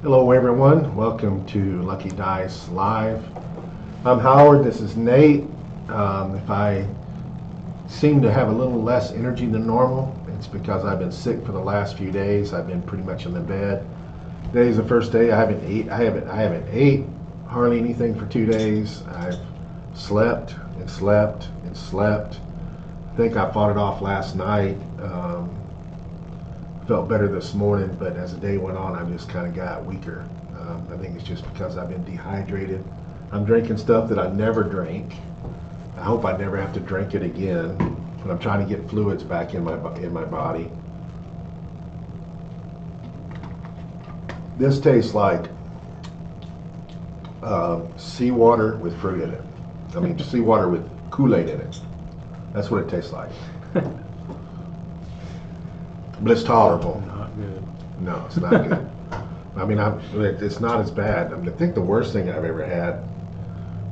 Hello, everyone. Welcome to Lucky Dice Live. I'm Howard. This is Nate. If I seem to have a little less energy than normal, it's because I've been sick for the last few days. I've been pretty much in the bed. Today's the first day I haven't ate. I haven't ate hardly anything for 2 days. I've slept and slept and slept. I think I fought it off last night. Felt better this morning, but as the day went on, I just kind of got weaker. I think it's just because I've been dehydrated. I'm drinking stuff that I never drank. I hope I never have to drink it again, but I'm trying to get fluids back in my body. This tastes like seawater with fruit in it. I mean, seawater with Kool-Aid in it. That's what it tastes like. But it's tolerable. Not good. No, it's not good. I mean, it's not as bad. I mean, I think the worst thing I've ever had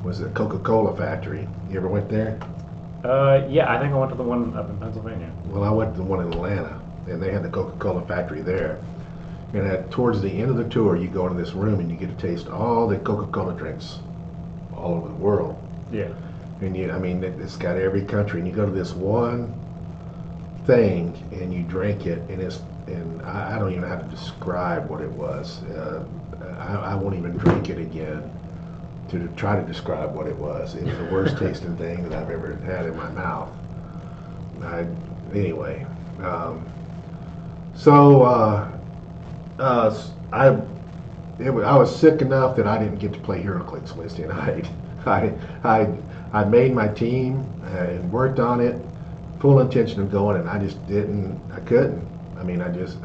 was the Coca-Cola factory. You ever went there? Yeah, I think I went to the one up in Pennsylvania. Well, I went to the one in Atlanta, and they had the Coca-Cola factory there. And towards the end of the tour, you go into this room and you get to taste all the Coca-Cola drinks all over the world. Yeah. And I mean, it's got every country. And you go to this one thing and you drink it, and I don't even know how to describe what it was. I won't even drink it again to try to describe what it was. It was the worst tasting thing that I've ever had in my mouth. Anyway, I was sick enough that I didn't get to play HeroClix Wednesday night. I made my team and worked on it, full intention of going, and I just didn't. I couldn't. I mean, I just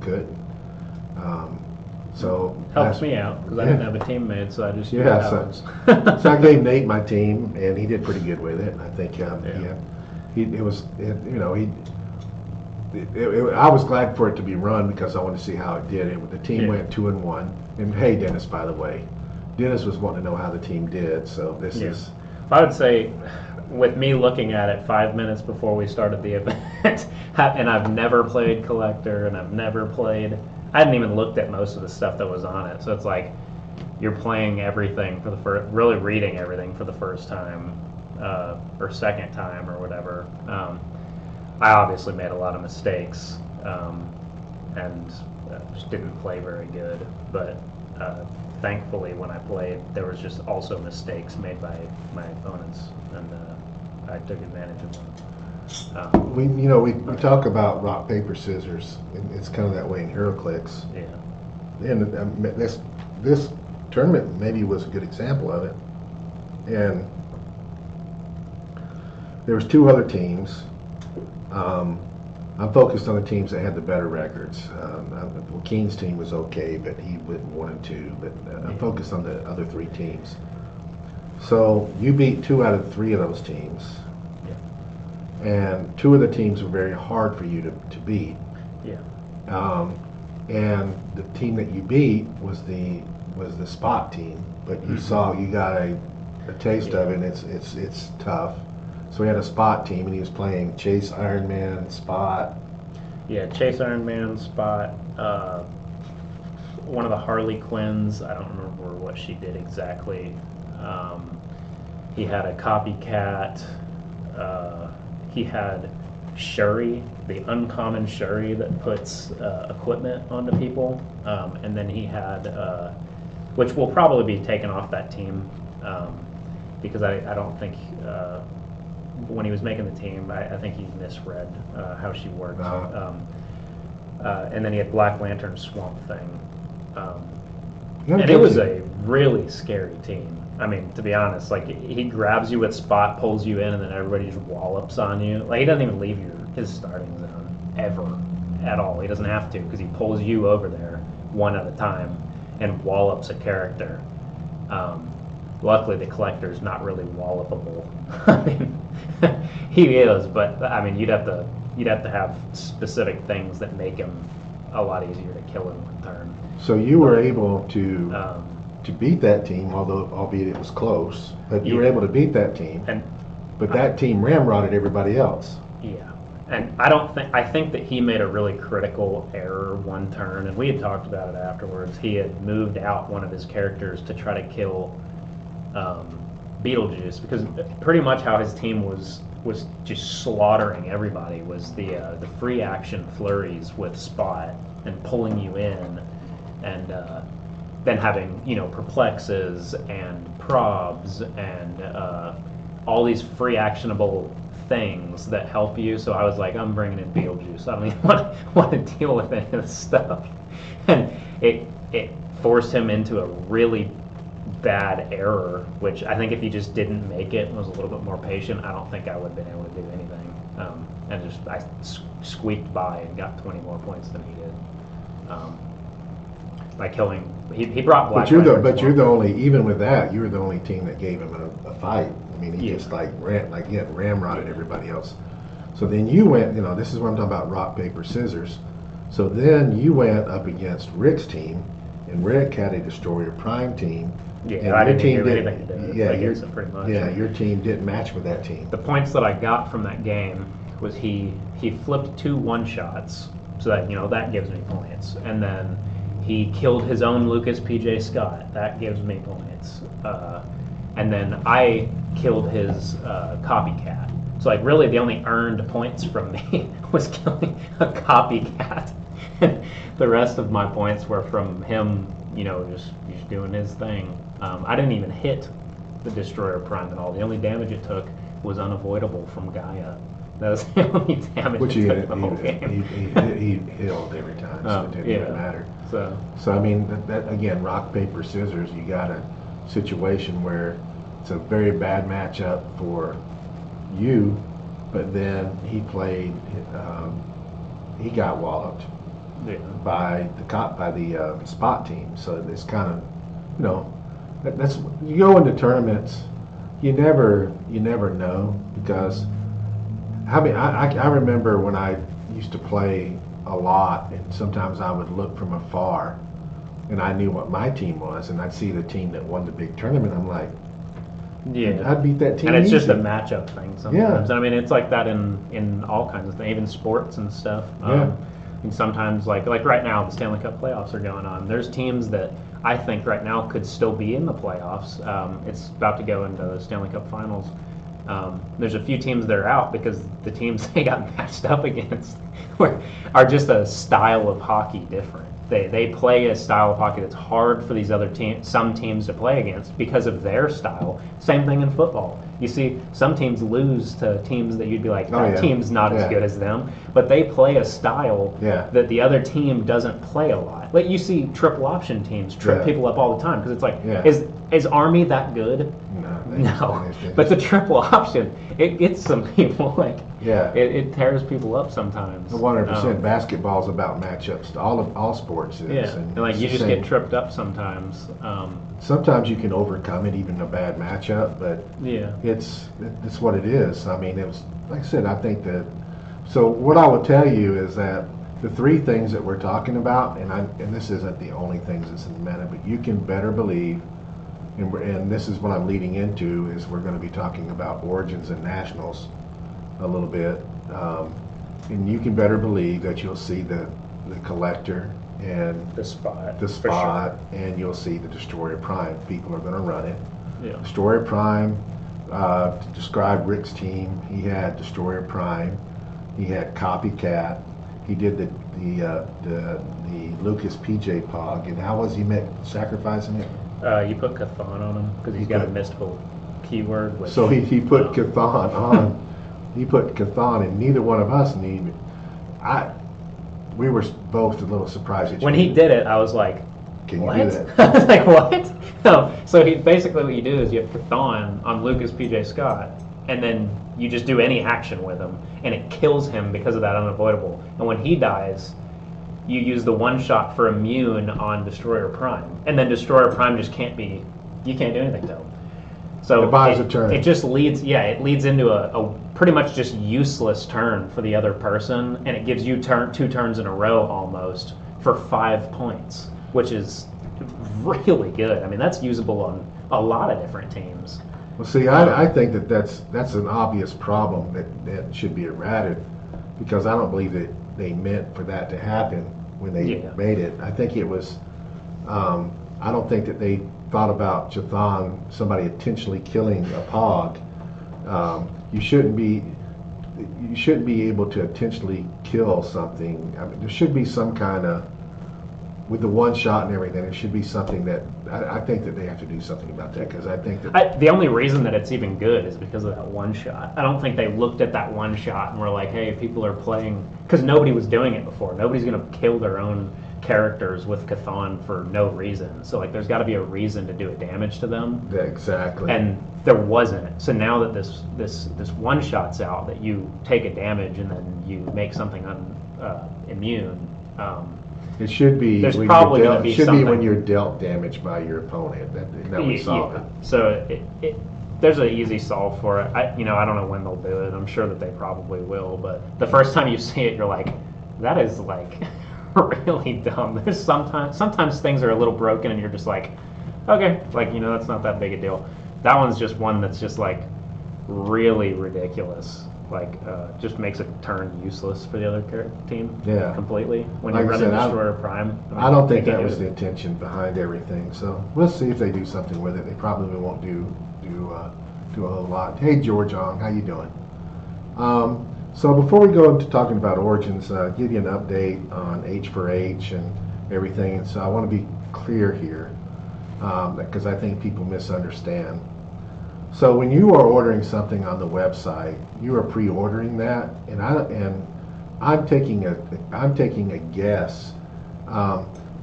couldn't. So Helps me out because I didn't have a teammate, so I just used Yeah, Howard's. so I gave Nate my team, and he did pretty good with it. And I think I was glad for it to be run because I wanted to see how it did. The team went 2-1. And hey, Dennis, by the way, Dennis was wanting to know how the team did. So this is. I would say, with me looking at it 5 minutes before we started the event, and I've never played Collector, and I've never played. I hadn't even looked at most of the stuff that was on it. So it's like you're playing everything for the first, really reading everything for the first time or second time or whatever. I obviously made a lot of mistakes and just didn't play very good. But thankfully, when I played, there was just also mistakes made by my opponents, and I took advantage of them. We talk about rock paper scissors, and it's kind of that way in HeroClix. Yeah. And this tournament maybe was a good example of it. And there was two other teams. I'm focused on the teams that had the better records. Keen's team was okay, but he went 1-2. But I'm focused on the other three teams. So you beat 2 out of 3 of those teams. And 2 of the teams were very hard for you to beat. Yeah. And the team that you beat was the spot team, but you saw, you got a taste of it. And it's tough. So we had a spot team, and he was playing Chase Ironman, Spot. Yeah, Chase Ironman, Spot. One of the Harley Quinns. I don't remember what she did exactly. He had a copycat. He had Shuri, the uncommon Shuri that puts equipment onto people, and then he had, which will probably be taken off that team, because I don't think when he was making the team, I think he misread how she worked. And then he had Black Lantern Swamp Thing, and it was a really scary team. I mean, to be honest, like, he grabs you with Spot, pulls you in, and then everybody just wallops on you. Like, he doesn't even leave his starting zone ever at all. He doesn't have to, because he pulls you over there one at a time and wallops a character. Luckily, the Collector's not really wallopable. I mean, he is, but I mean, you'd have to have specific things that make him a lot easier to kill in one turn. So you were able to beat that team, albeit it was close. But you were able to beat that team. But that team ramrodded everybody else. Yeah, And I think that he made a really critical error one turn, and we had talked about it afterwards. He had moved out one of his characters to try to kill Beetlejuice, because pretty much how his team was just slaughtering everybody was the free action flurries with Spot and pulling you in, and then having perplexes and probs and all these free actionable things that help you. So I was like, I'm bringing in Beetlejuice. I don't even want to deal with any of this stuff. And it forced him into a really bad error, which I think if he just didn't make it and was a little bit more patient, I don't think I would have been able to do anything. And just I squeaked by and got 20 more points than he did. By killing, he brought Black. But you're the only, even with that, you were the only team that gave him a fight. I mean, he just ramrodded everybody else. So then you went, this is what I'm talking about, rock, paper, scissors. So then you went up against Rick's team, and Rick had a Destroyer Prime team. Yeah, I didn't do anything to do it. Yeah, pretty much. Yeah, your team didn't match with that team. The points that I got from that game was he flipped 2 one-shots, so that that gives me points, and then he killed his own Lucas P.J. Scott. That gives me points. And then I killed his copycat. So, really, the only earned points from me was killing a copycat. The rest of my points were from him, just doing his thing. I didn't even hit the Destroyer Prime at all. The only damage it took was unavoidable from Gaia. That was the only damage it took the whole game. He healed every time, so it didn't even matter. So I mean, that again, rock, paper, scissors, you got a situation where it's a very bad matchup for you, but then he played, he got walloped by the Spot team. So it's kind of, that's, you go into tournaments, you never know, because I mean, I remember when I used to play a lot, and sometimes I would look from afar, and I knew what my team was, and I'd see the team that won the big tournament. I'm like, I'd beat that team. And it's easy. just a matchup thing sometimes. Yeah. I mean, it's like that in all kinds of things, even sports and stuff. And sometimes, like right now, the Stanley Cup playoffs are going on. There's teams that I think right now could still be in the playoffs. It's about to go into the Stanley Cup Finals. There's a few teams that are out because the teams they got matched up against are just a style of hockey different. They play a style of hockey that's hard for these other some teams to play against because of their style. Same thing in football. You see, some teams lose to teams that you'd be like, that team's not as good as them, but they play a style that the other team doesn't play a lot. Like you see triple option teams trip people up all the time because it's like, is Army that good? No. But the triple option, it gets some people like, it tears people up sometimes. 100%. Basketball's about matchups. All sports is. Yeah, and like you just get tripped up sometimes. Sometimes you can overcome it, even a bad matchup, but it's what it is. I mean, it was, like I said, I think that, so what I would tell you is that the 3 things that we're talking about, and this isn't the only things that's in the meta, but you can better believe, and this is what I'm leading into, is we're going to be talking about Origins and Nationals a little bit, and you can better believe that you'll see the Collector and the Spot, sure. And you'll see the Destroyer Prime. People are going to run it. Yeah. Destroyer Prime, to describe Rick's team, he had Destroyer Prime, he had Copycat, he did the Lucas PJ Pog, and how was he sacrificing it? You put Chthon on him because he's got a mystical keyword. So he put Chthon on. He put Chthon, and neither one of us knew. We were both a little surprised. When he did it, I was like, "Can what? you do that?" I was like, "What?" No. So basically what you do is you have Chthon on Lucas PJ Scott, and then you just do any action with him, and it kills him because of that unavoidable. And when he dies, you use the one shot for immune on Destroyer Prime, and then Destroyer Prime just can't do anything to him. So it buys a turn. It just leads into a pretty much just useless turn for the other person, and it gives you 2 turns in a row almost for 5 points, which is really good. I mean, that's usable on a lot of different teams. Well, see, I think that's an obvious problem that should be because I don't believe that they meant for that to happen when they Yeah. made it. I think it was, I don't think that they thought about Chthon, somebody intentionally killing a Pog. You shouldn't be able to intentionally kill something. I mean, there should be some kind of, with the one shot and everything, there should be something that, I think that they have to do something about that, because I think that The only reason that it's even good is because of that one shot. I don't think they looked at that one shot and were like, hey, people are playing, because nobody was doing it before. Nobody's going to kill their own characters with Chthon for no reason. So like, there's got to be a reason to do a damage to them. Yeah, exactly. And there wasn't. So now that this one shot's out, that you take a damage and then you make something immune. It should be There's when probably you're gonna dealt, be it should be when something. you're dealt damage by your opponent. That would solve it. So there's an easy solve for it. I don't know when they'll do it. I'm sure that they probably will. But the first time you see it, you're like, that is like really dumb. There's sometimes things are a little broken, and you're just like, okay, like that's not that big a deal. That one's just one that's just like really ridiculous. Like just makes a turn useless for the other team. Yeah. Completely. When Like you I run said, a Destroyer Prime. I don't think they that can't was do the it. intention behind everything. So we'll see if they do something with it. They probably won't do a whole lot. Hey, George Ong, how you doing? So before we go into talking about Origins, give you an update on H4H and everything. And so I want to be clear here, because I think people misunderstand. So when you are ordering something on the website, you are pre-ordering that, and I'm taking a guess.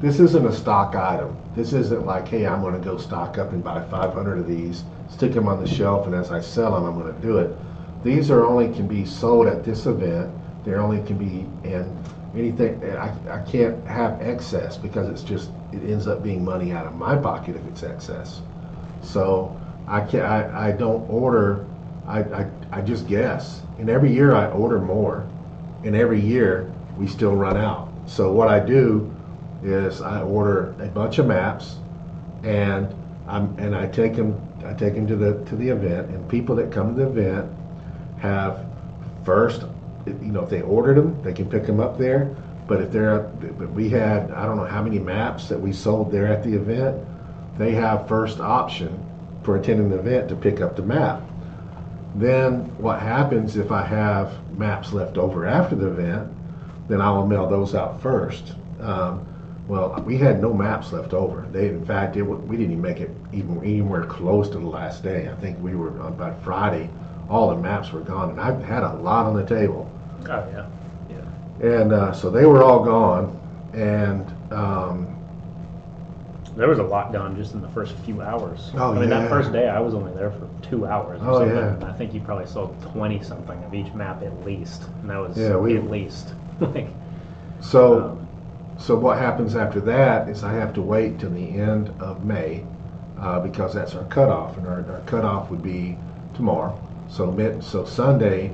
This isn't a stock item. This isn't like, hey, I'm going to go stock up and buy 500 of these, stick them on the shelf, and as I sell them, I'm going to do it. These are only can be sold at this event. They only can be in anything. I can't have excess, because it ends up being money out of my pocket if it's excess. So I don't order. I just guess. And every year I order more, and every year we still run out. So what I do is I order a bunch of maps, and I take them to the event, and people that come to the event have first, if they ordered them, they can pick them up there. But we had, I don't know how many maps that we sold there at the event, they have first option for attending the event to pick up the map. Then what happens if I have maps left over after the event, then I will mail those out first. Well, we had no maps left over. In fact, we didn't even make it anywhere close to the last day. I think we were by Friday, all the maps were gone, and I had a lot on the table. Oh yeah, yeah. And so they were all gone, and There was a lot done just in the first few hours. Oh, I mean, yeah. that first day I was only there for 2 hours or Oh, something. yeah. And I think you probably sold 20 something of each map at least. And that was Yeah, at least. Like, so what happens after that is I have to wait till the end of May, because that's our cutoff, and our cutoff would be tomorrow. So Sunday,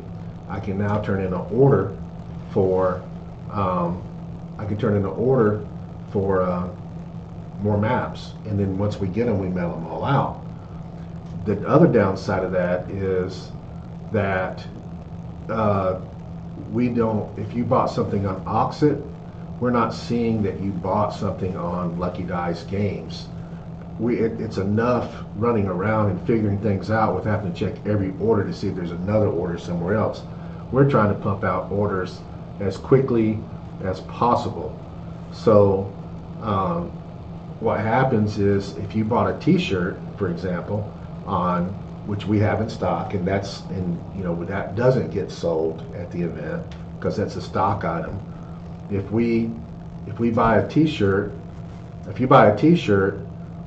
I can now turn in an order for more maps, and then once we get them, we mail them all out. The other downside of that is that we don't. If you bought something on Auxxit, we're not seeing that you bought something on Lucky Dice Games. It's enough running around and figuring things out with having to check every order to see if there's another order somewhere else. We're trying to pump out orders as quickly as possible. So what happens is, if you bought a T-shirt, for example, on which we have in stock, and that doesn't get sold at the event because that's a stock item. If you buy a T-shirt,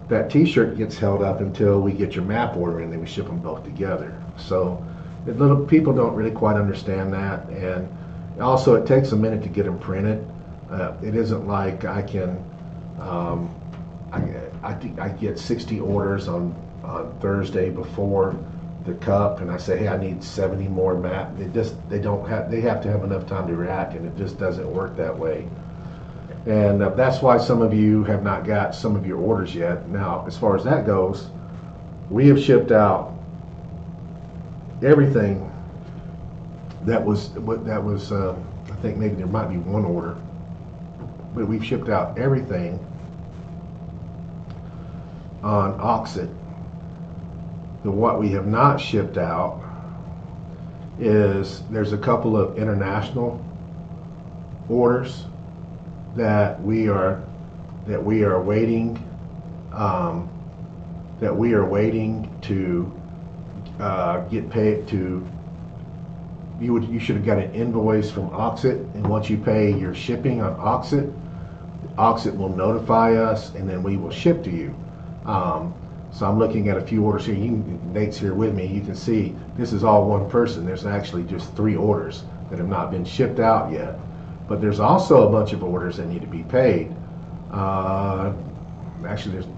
that T-shirt gets held up until we get your map order, and then we ship them both together. So people don't really quite understand that, and also it takes a minute to get them printed. It isn't like I can. I get 60 orders on Thursday before the cup, and I say, hey, I need 70 more maps. They have to have enough time to react, and it just doesn't work that way. And that's why some of you have not got some of your orders yet. Now, as far as that goes, we have shipped out everything That was I think maybe there might be one order, but we've shipped out everything on Auxxit. What we have not shipped out is there's a couple of international orders that we are waiting to get paid to. You should have got an invoice from Auxxit, and once you pay your shipping on Auxxit will notify us, and then we will ship to you. So I'm looking at a few orders here. Nate's here with me. You can see this is all one person. There's actually just 3 orders that have not been shipped out yet. But there's also a bunch of orders that need to be paid. Actually, there's a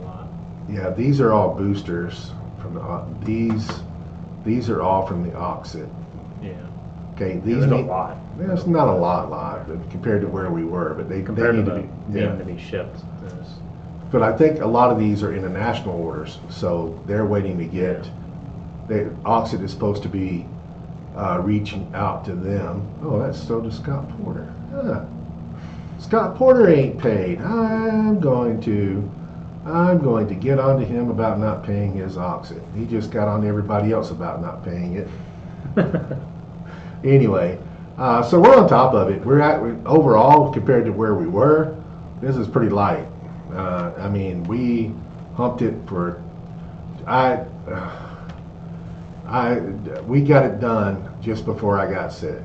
lot. Yeah, these are all boosters from these are all from the Auxxit. Yeah. Okay, There's a lot. There's not a lot compared to where we were, but they need to be shipped. But I think a lot of these are international orders, so they're waiting to get. Auxxit is supposed to be reaching out to them. Oh, that's so does Scott Porter. Scott Porter ain't paid. I'm going to get on to him about not paying his Auxxit. He just got on to everybody else about not paying it. Anyway, so we're on top of it. Overall, compared to where we were, this is pretty light. I mean, we humped it for. We got it done just before I got sick,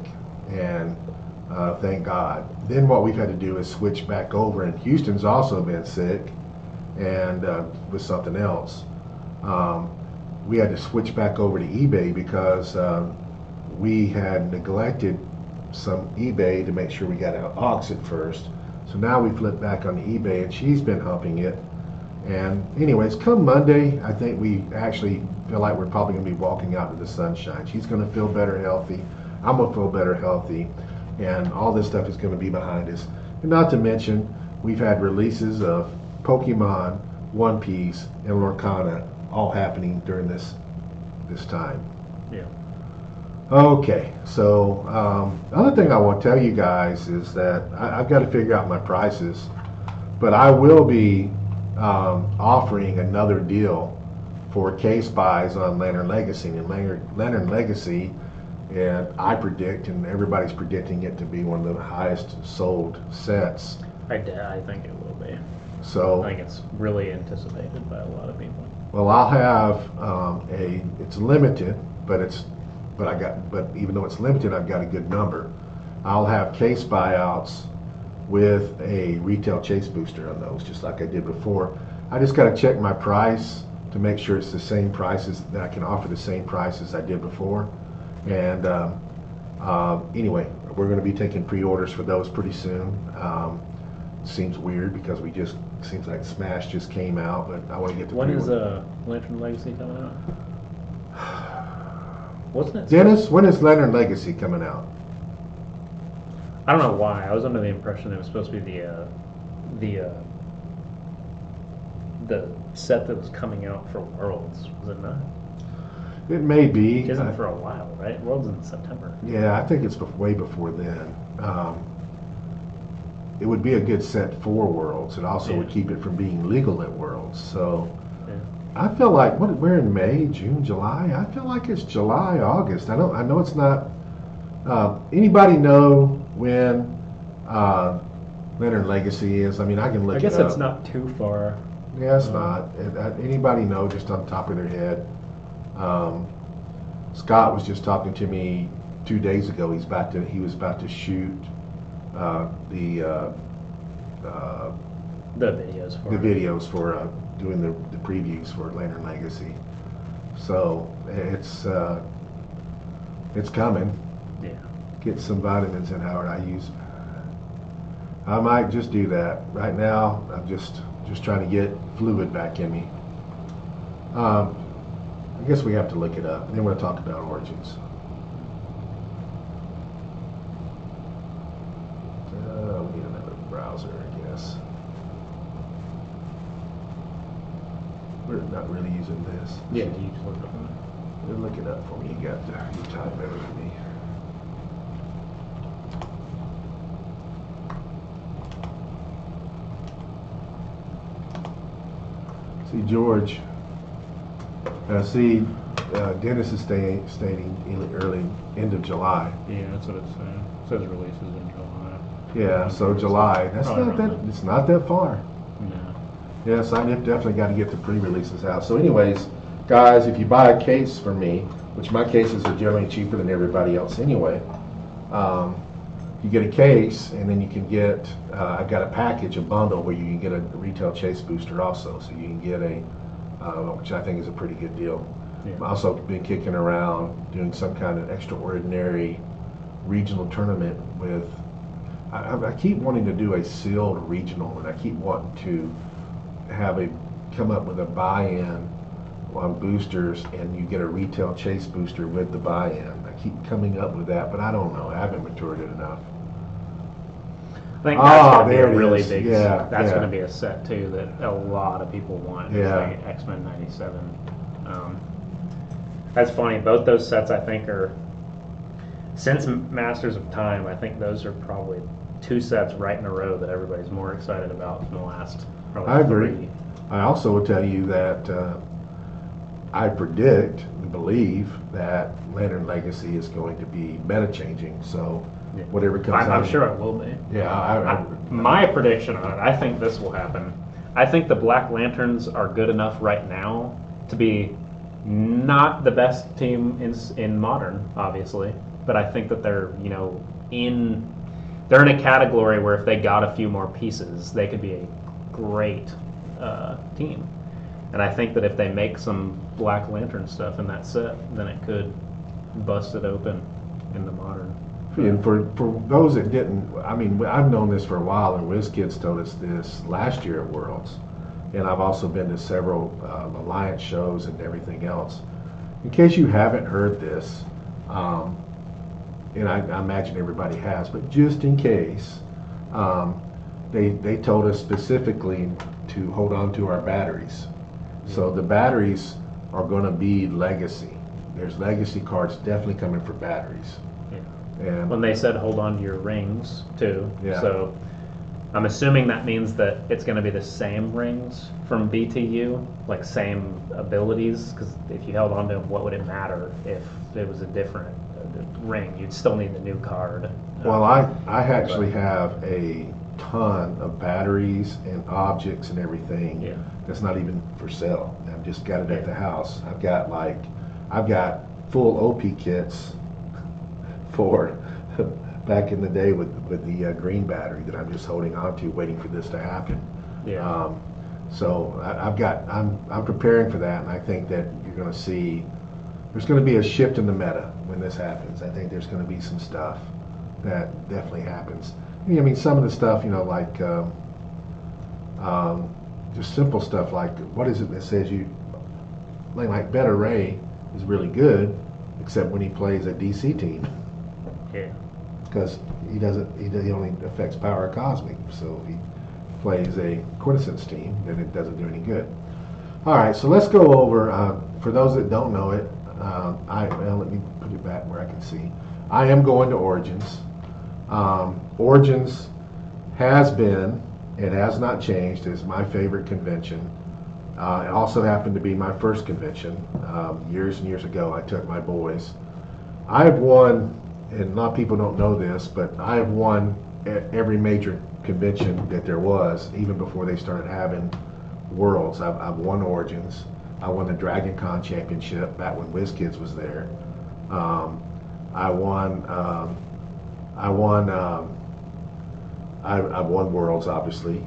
and thank God. Then what we've had to do is switch back over, and Houston's also been sick, and with something else. We had to switch back over to eBay because we had neglected some eBay to make sure we got out Auxxit first. So now we flip back on eBay, and she's been humping it. And anyways, come Monday, I think we actually feel like we're probably going to be walking out to the sunshine. She's going to feel better healthy. I'm going to feel better healthy. And all this stuff is going to be behind us. And not to mention, we've had releases of Pokemon, One Piece, and Lorcana all happening during this time. Yeah. Okay, so the other thing I want to tell you guys is that I've got to figure out my prices, but I will be offering another deal for case buys on Lantern Legacy. And Lantern Legacy, and I predict, and everybody's predicting it to be one of the highest sold sets. I think it will be. So I think it's really anticipated by a lot of people. Well, I'll have it's limited, but even though it's limited, I've got a good number. I'll have case buyouts with a retail chase booster on those, just like I did before. I just got to check my price to make sure it's the same prices, that I can offer the same price as I did before. And anyway, we're going to be taking pre-orders for those pretty soon. Seems weird because seems like Smash just came out, but I want to get the When pre-order. is Lantern Legacy coming out? Wasn't it? Dennis, when is Lantern Legacy coming out? I don't know why. I was under the impression it was supposed to be the set that was coming out for Worlds. Was it not? It may be. It isn't for a while, right? Worlds in September. Yeah, I think it's way before then. It would be a good set for Worlds. It also would keep it from being legal at Worlds. So I feel like we're in May, June, July. I feel like it's July, August. I know it's not. Anybody know when Lantern Legacy is? I mean, I can look it up. I guess it's not too far. Yeah, it's not. Anybody know just on top of their head? Scott was just talking to me 2 days ago. He was about to shoot the videos for doing the previews for Lantern Legacy. So it's coming. Yeah. Get some vitamins in, Howard. I might just do that. Right now, I'm just trying to get fluid back in me. I guess we have to look it up. And then we'll talk about Origins. We need another browser, I guess. We're not really using this. Yeah, you just look it up. Look it up for me. You got your time better than me. See, George. Dennis is stating early end of July. Yeah, that's what it's saying. It says releases in July. Yeah, so July. That's Probably not that. around It's not that far. No. Yes, I definitely got to get the pre-releases out. So, anyways, guys, if you buy a case from me, which my cases are generally cheaper than everybody else anyway, you get a case, and then you can get. I've got a package, a bundle where you can get a retail chase booster also, so you can get a, which I think is a pretty good deal. Yeah. I've also been kicking around doing some kind of extraordinary regional tournament with. I keep wanting to do a sealed regional, and I keep wanting to come up with a buy-in on boosters, and you get a retail chase booster with the buy-in. I keep coming up with that, but I don't know. I haven't matured it enough. I think that's going to be there a it really is. big. Yeah, that's yeah. going to be a set too that a lot of people want. Yeah. It's like X-Men '97. That's funny. Both those sets I think are since Masters of Time. I think those are probably two sets right in a row that everybody's more excited about from the last. Probably I agree. 3. I also will tell you that I predict and believe that Lantern Legacy is going to be meta changing. So Yeah. whatever comes out. I'm sure it will be. Yeah, My prediction on it, I think this will happen. I think the Black Lanterns are good enough right now to be not the best team in Modern, obviously, but I think that they're they're in a category where if they got a few more pieces, they could be a great team. And I think that if they make some Black Lantern stuff in that set, then it could bust it open in the Modern. And for those that didn't, I mean, I've known this for a while, and WizKids told us this last year at Worlds. And I've also been to several Alliance shows and everything else. In case you haven't heard this, and I imagine everybody has, but just in case, they told us specifically to hold on to our batteries. So the batteries are going to be legacy. There's legacy cards definitely coming for batteries. And when they said hold on to your rings too. Yeah. So I'm assuming that means that it's going to be the same rings from BTU, like same abilities, because if you held on to them, what would it matter if it was a different ring? You'd still need the new card. Well, I actually have a ton of batteries and objects and everything that's not even for sale. I've just got it at the house. I've got full OP kits for back in the day with the green battery that I'm just holding on to, waiting for this to happen. Yeah. So I'm preparing for that, and I think that you're going to see there's going to be a shift in the meta when this happens. I think there's going to be some stuff that definitely happens. I mean, some of the stuff, like just simple stuff like what is it that says like Better Ray is really good, except when he plays a DC team. Yeah. Because he only affects Power Cosmic. So if he plays a Quintessence team, then it doesn't do any good. All right, so let's go over, for those that don't know it, let me put it back where I can see. I am going to Origins. Origins has been, it has not changed, is my favorite convention. It also happened to be my first convention. Years and years ago, I took my boys. I've won, and a lot of people don't know this, but I have won every major convention that there was, even before they started having Worlds. I've won Origins. I won the Dragon Con Championship back when WizKids was there. I've won Worlds, obviously.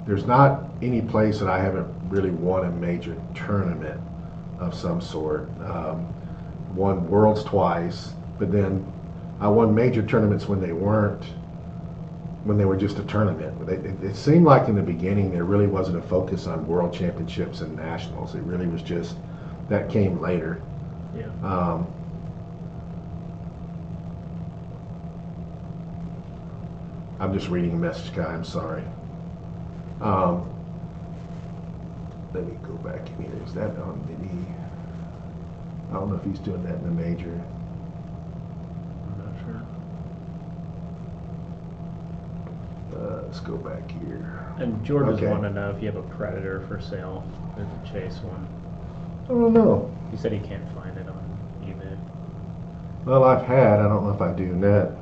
There's not any place that I haven't really won a major tournament of some sort. Won Worlds twice, but then I won major tournaments when they were just a tournament. It seemed like in the beginning there really wasn't a focus on World Championships and Nationals. It really was just, that came later. Yeah. I'm just reading a message, guy. I'm sorry. Let me go back in here. Is that on the? I don't know if he's doing that in the major. I'm not sure. Let's go back here. And George was Okay. wanting to know if you have a Predator for sale. There's a Chase one. I don't know. He said he can't find it on eBay. Well, I've had. I don't know if I do net.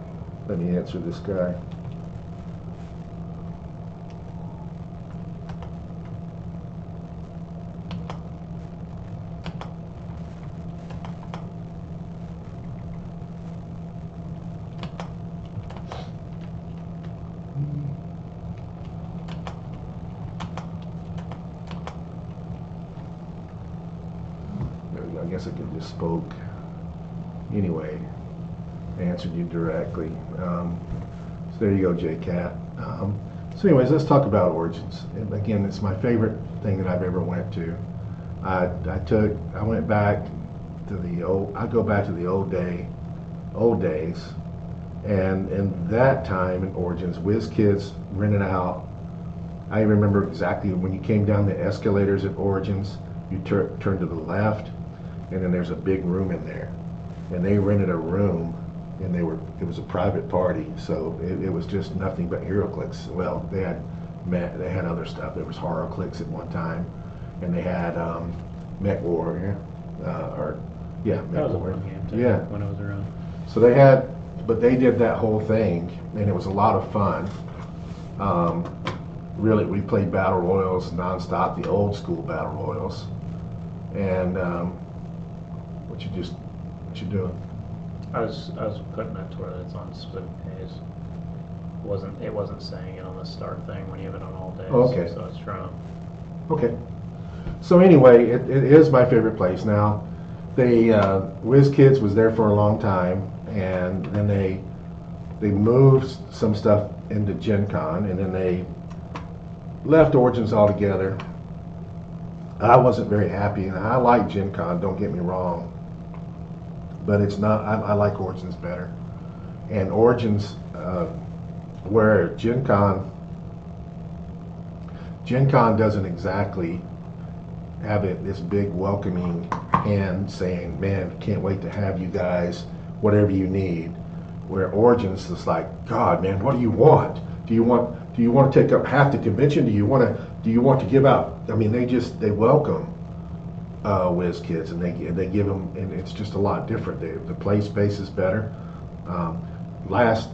Let me answer this guy. There we go. I guess I could just spoke. Anyway, answered you directly. So there you go, JCat. So anyways, let's talk about Origins. And again, it's my favorite thing that I've ever went to. I went back to the old. I go back to the old days, and in that time in Origins, WizKids rented out. I remember exactly when you came down the escalators at Origins, you turn to the left, and then there's a big room in there, and they rented a room, and it was a private party, so it was just nothing but HeroClix. Well, they had other stuff. There was HorrorClix at one time, and they had Mech Warrior, That Mech was a Warrior. fun game too. Yeah. When I was around. So but they did that whole thing, and it was a lot of fun. Really, we played battle royals nonstop, the old school battle royals. And what you doing? I was putting it to where it's on specific days. It wasn't saying it on the start thing when you have it on all days. Oh, okay. So I was trying to. Okay. So anyway, it is my favorite place. Now, WizKids was there for a long time, and then they moved some stuff into Gen Con, and then they left Origins altogether. I wasn't very happy, and I like Gen Con, don't get me wrong, but it's not. I like Origins better, and Origins, where Gen Con doesn't exactly have this big welcoming hand saying, man, can't wait to have you guys, whatever you need. Where Origins is like, God, man, what do you want? Do you want to take up half the convention? Do you want to give out? I mean, they welcome WizKids, and they give them, and it's just a lot different. The play space is better. Last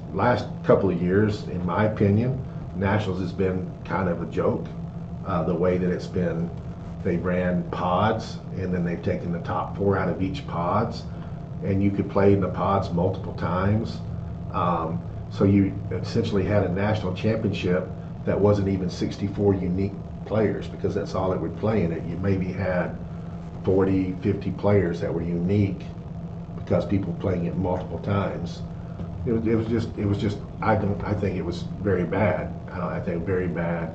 couple of years, in my opinion, Nationals has been kind of a joke. The way that it's been, they ran pods, and then they've taken the top 4 out of each pods, and you could play in the pods multiple times. So you essentially had a national championship that wasn't even 64 unique players, because that's all it would play in it. You maybe had 40, 50 players that were unique because people playing it multiple times. It was just. I think it was very bad. I think very bad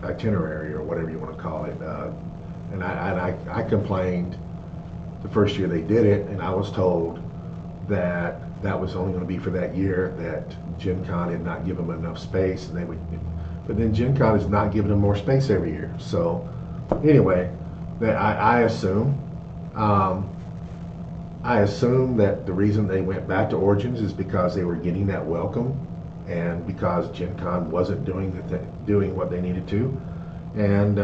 itinerary, or whatever you want to call it. And I complained the first year they did it, and I was told that was only going to be for that year, that Gen Con had not given them enough space, and but then Gen Con is not giving them more space every year. So anyway, that I assume that the reason they went back to Origins is because they were getting that welcome, and because Gen Con wasn't doing what they needed to, and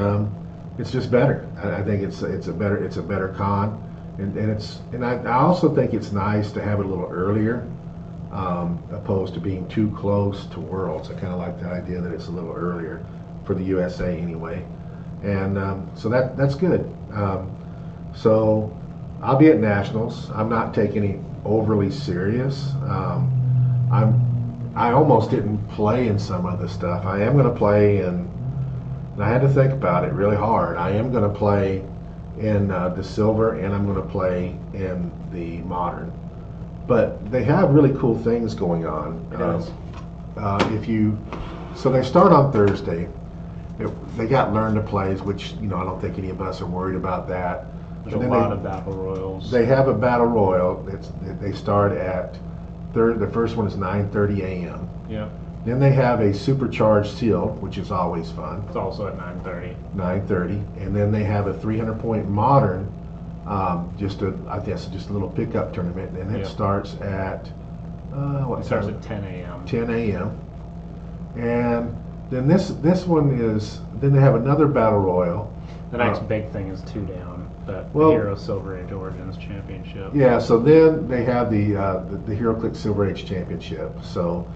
it's just better. I think it's a better con, and I also think it's nice to have it a little earlier, opposed to being too close to Worlds. I kind of like the idea that it's a little earlier for the USA anyway, and so that's good. So I'll be at Nationals. I'm not taking it overly serious. I almost didn't play in some of the stuff. I am going to play in, and I had to think about it really hard. I am going to play in the Silver, and I'm going to play in the Modern. But they have really cool things going on. So they start on Thursday. They got Learn to Plays, which I don't think any of us are worried about that. There's a lot of battle royals. They have a battle royal. They start at the first one is 9:30 a.m. Yeah. Then they have a supercharged seal, which is always fun, It's also at 9:30. 9:30, and then they have a 300 point modern, I guess just a little pickup tournament, and it Yeah. starts at what It starts time? at 10 a.m. 10 a.m. And then this one is, then they have another battle royal. The next big thing is 2 down, the Well- Hero Silver Age Origins Championship. Yeah, so then they have the HeroClix Silver Age Championship. So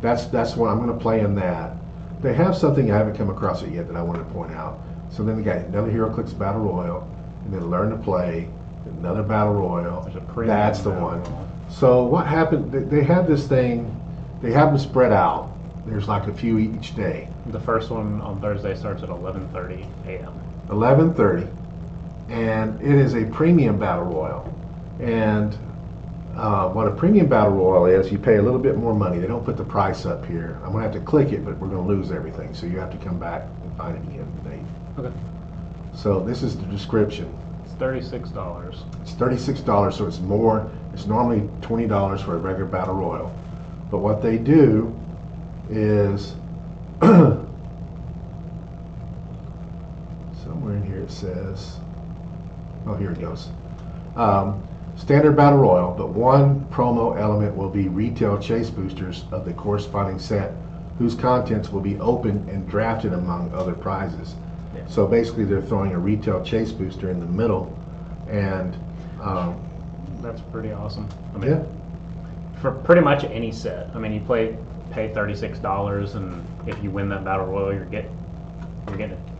that's what I'm going to play in that. They have something I haven't come across it yet that I want to point out. So then they got another HeroClix Battle Royal, and then Learn to Play, another Battle Royal. There's a premium That's the battle one. royal. So what happened? They have this thing. They have them spread out. There's like a few each day. The first one on Thursday starts at 11:30 a.m. 11:30, and it is a premium battle royal. And what a premium battle royal is, you pay a little bit more money. They don't put the price up here. I'm gonna have to click it, but we're gonna lose everything. So you have to come back and find it again, Nate. Okay. So this is the description. It's $36. It's $36, so it's more. It's normally $20 for a regular battle royal. But what they do is somewhere in here it says, oh, here it goes. Standard battle royal, but one promo element will be retail chase boosters of the corresponding set, whose contents will be opened and drafted among other prizes. Yeah. So basically, they're throwing a retail chase booster in the middle, and That's pretty awesome. I mean, yeah, for pretty much any set. I mean, you pay $36, and if you win that battle royal, you're getting.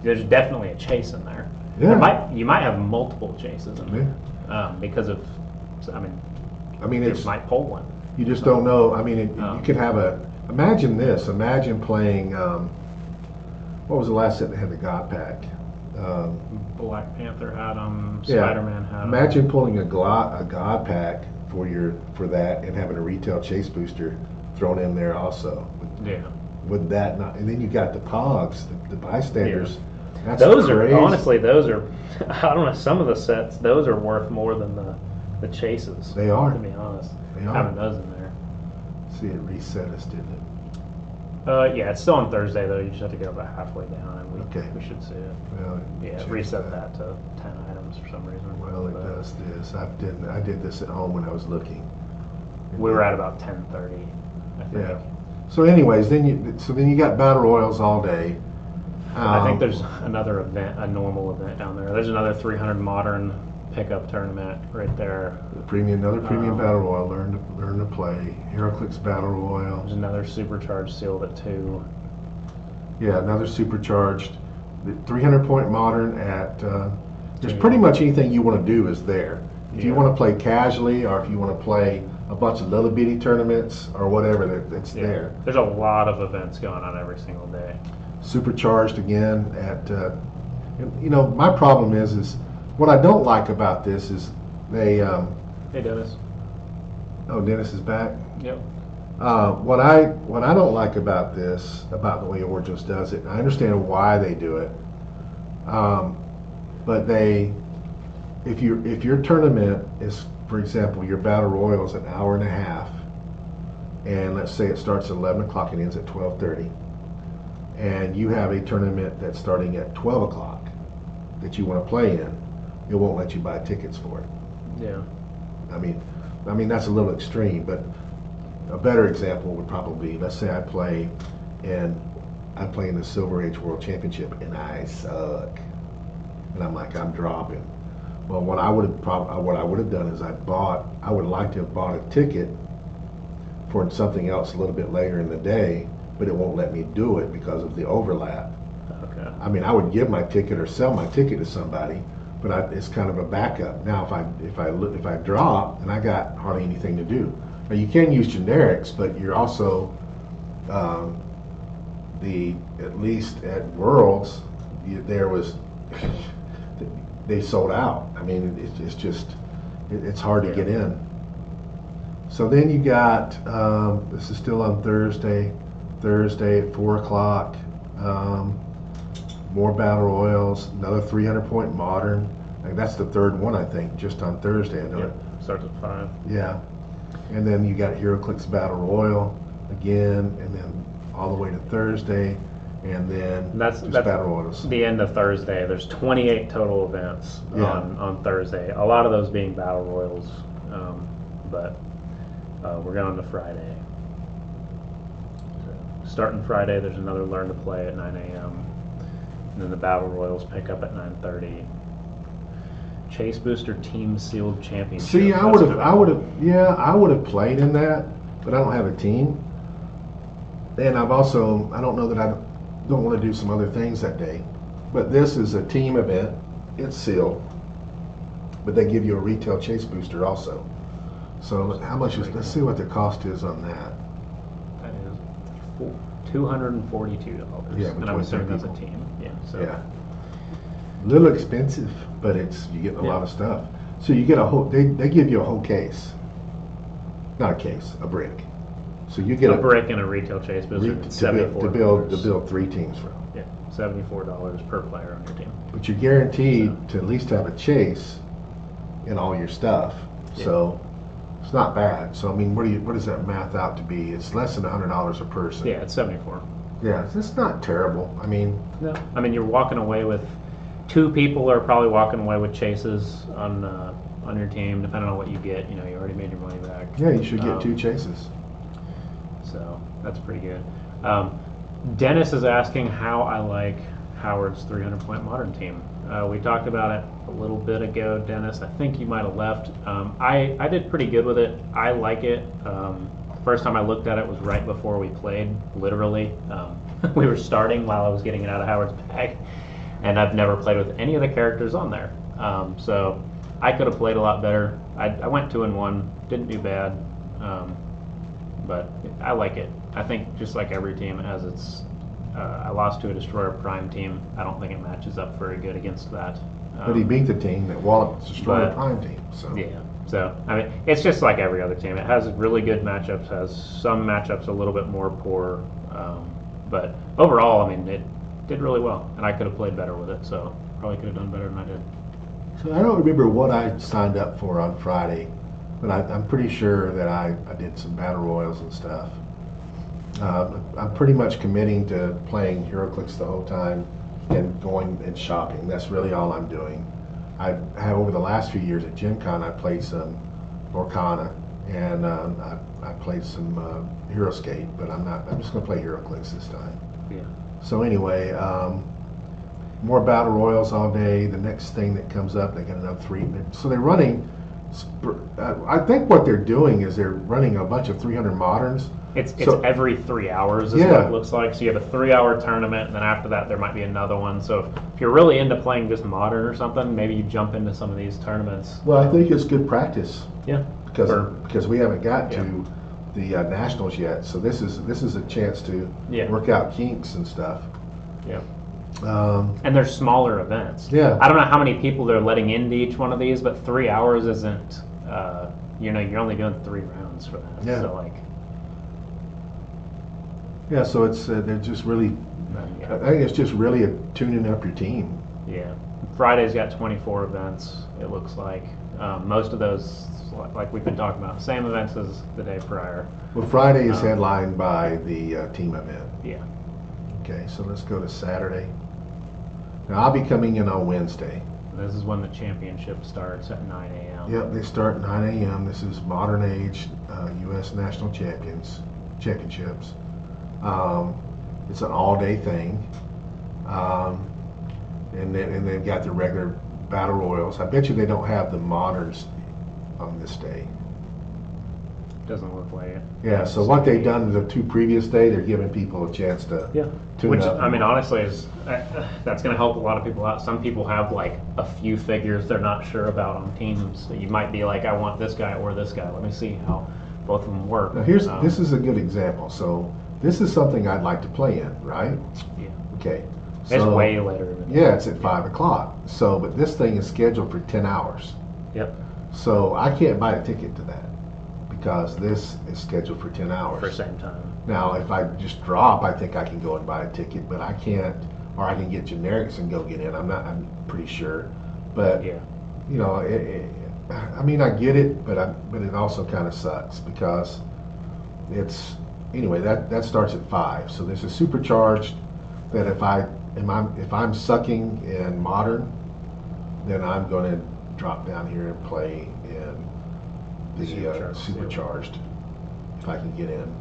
There's definitely a chase in there. yeah. You might have multiple chases in there Yeah. because of. I mean, You it's might pull one. you just don't know. I mean, Oh. you could have a. Imagine this. Imagine playing. What was the last set that had the God Pack? Black Panther had them. Yeah. Spider-Man had them. Imagine pulling a God Pack for that and having a retail chase booster thrown in there also. Yeah. Would that not? And then you got the Pogs, the bystanders. That's Those crazy. are honestly, those are. I don't know. Some of the sets, those are worth more than the chases. They are. To be honest, They are. having those in there. See, it reset us, didn't it? Yeah, it's still on Thursday though. You just have to go about halfway down, and Okay. we should see it. Well, Yeah, check reset that to 10 items for some reason. Well, it But does this. I did this at home when I was looking. We were at about 10:30, I think. Yeah. So, anyways, then you got battle royals all day. I think there's another event, a normal event down there. There's another 300 modern pickup tournament right there. another premium battle royal. Learn to play. HeroClix battle royal. There's another supercharged sealed at 2. Yeah, another supercharged. The 300 point modern at. There's Yeah. pretty much anything you want to do is there. If you Yeah. want to play casually, or if you want to play a bunch of little bitty tournaments or whatever, it's Yeah. there. There's a lot of events going on every single day. Supercharged again at. And, my problem is what I don't like about this is they. Hey, Dennis. Oh, Dennis is back. Yep. What I don't like about this, about the way Origins does it, and I understand why they do it, but if your tournament is, for example, your battle royal is an hour and a half, and let's say it starts at 11 o'clock and ends at 12:30, and you have a tournament that's starting at 12 o'clock that you want to play in, it won't let you buy tickets for it. Yeah. I mean that's a little extreme, but a better example would probably be, let's say I play in the Silver Age World Championship and I suck, and I'm dropping. Well, what I would have done is I would like to have bought a ticket for something else a little bit later in the day, but it won't let me do it because of the overlap. Okay. I mean, I would give my ticket or sell my ticket to somebody, but it's kind of a backup. Now, if I drop, then I got hardly anything to do. Now, you can use generics, but you're also at least at Worlds, they sold out. I mean, it's hard to get in. So then you got this is still on Thursday at 4 o'clock. More battle royals, another 300 point modern. Like that's the third one, I think, just on Thursday. I know it. Starts at 5. Yeah. And then you got HeroClix Battle Royal again, and then all the way to Thursday, and then That's battle royals. the end of Thursday. There's 28 total events on Thursday. A lot of those being battle royals, but we're going to Friday. Starting Friday, there's another learn to play at 9 a.m. And then the battle royals pick up at 9:30. Chase Booster Team Sealed Championship. See, I would have played in that, but I don't have a team, and I don't know that I don't want to do some other things that day. But this is a team event. It's sealed, but they give you a retail Chase Booster also. So how much is? Let's see what the cost is on that. That is $242. Yeah, and I'm assuming that's a people. team. Yeah. So. Yeah. A little expensive, but you get a lot of stuff. So you get a whole. They give you a whole case. Not a case, a brick. So you get a brick and a retail Chase Booster. to build 3 teams from. Yeah, $74 per player on your team. But you're guaranteed to at least have a chase in all your stuff. Yeah. So it's not bad. So I mean, what does that math out to be? It's less than $100 a person. Yeah, it's 74. Yeah, it's not terrible. I mean, no. I mean, you're walking away with 2 people are probably walking away with chases on your team, depending on what you get. You know, you already made your money back. Yeah, you should get 2 chases. So that's pretty good. Dennis is asking how I like Howard's 300-point modern team. We talked about it a little bit ago, Dennis. I think you might have left. I did pretty good with it. I like it. First time I looked at it was right before we played, literally. We were starting while I was getting it out of Howard's bag, and I've never played with any of the characters on there. So I could have played a lot better. I went 2-1, didn't do bad, but I like it. I think just like every team, it has its. I lost to a Destroyer Prime team. I don't think it matches up very good against that. But he beat the team that Wallop Destroyer Prime team. So yeah. So I mean, it's just like every other team. It has really good matchups. Has some matchups a little bit more poor, but overall, I mean, it did really well, and I could have played better with it. So probably could have done better than I did. So I don't remember what I signed up for on Friday, but I'm pretty sure that I did some battle royals and stuff. I'm pretty much committing to playing HeroClix the whole time and going and shopping. That's really all I'm doing. I have over the last few years at Gen Con, I played some Orcana and I played some HeroScape, but I'm just going to play HeroClix this time. Yeah. So anyway, more battle royals all day. The next thing that comes up, they got another 3. So they're running. I think what they're doing is they're running a bunch of 300 moderns. It's every 3 hours is what it looks like. So you have a 3-hour tournament, and then after that there might be another one. So if you're really into playing just modern or something, maybe you jump into some of these tournaments. Well, I think it's good practice. Yeah. Because we haven't got to the nationals yet, so this is a chance to work out kinks and stuff. Yeah. And they're smaller events. Yeah. I don't know how many people they're letting into each one of these, but 3 hours isn't. You're only doing 3 rounds for that. Yeah. So like. Yeah. So it's they're just really. I think it's just really tuning up your team. Yeah. Friday's got 24 events. It looks like most of those, like we've been talking about, same events as the day prior. Well, Friday is headlined by the team event. Yeah. Okay, so let's go to Saturday. Now I'll be coming in on Wednesday. This is when the championship starts at 9 a.m. Yep, they start at 9 a.m. This is Modern Age U.S. National Championships. It's an all-day thing, and they've got the regular battle royals. I bet you they don't have the moderns on this day. Doesn't look like it. Yeah, so what they've done the 2 previous days, they're giving people a chance to tune Which, up. I mean, honestly, is that's going to help a lot of people out. Some people have like a few figures they're not sure about on teams. So you might be like, I want this guy or this guy. Let me see how both of them work. Now this is a good example. So this is something I'd like to play in, right? Yeah. Okay. It's So, way later. yeah, it's at 5 o'clock. So, but this thing is scheduled for 10 hours. Yep. So I can't buy a ticket to that because this is scheduled for 10 hours. For same time. Now, if I just drop, I think I can go and buy a ticket, but I can't, or I can get generics and go get in. I'm pretty sure. But, Yeah. you know, I mean, I get it, but it also kind of sucks because it's anyway, that starts at 5. So there's a supercharged that if I'm sucking in modern, then I'm going to drop down here and play in the supercharged if I can get in.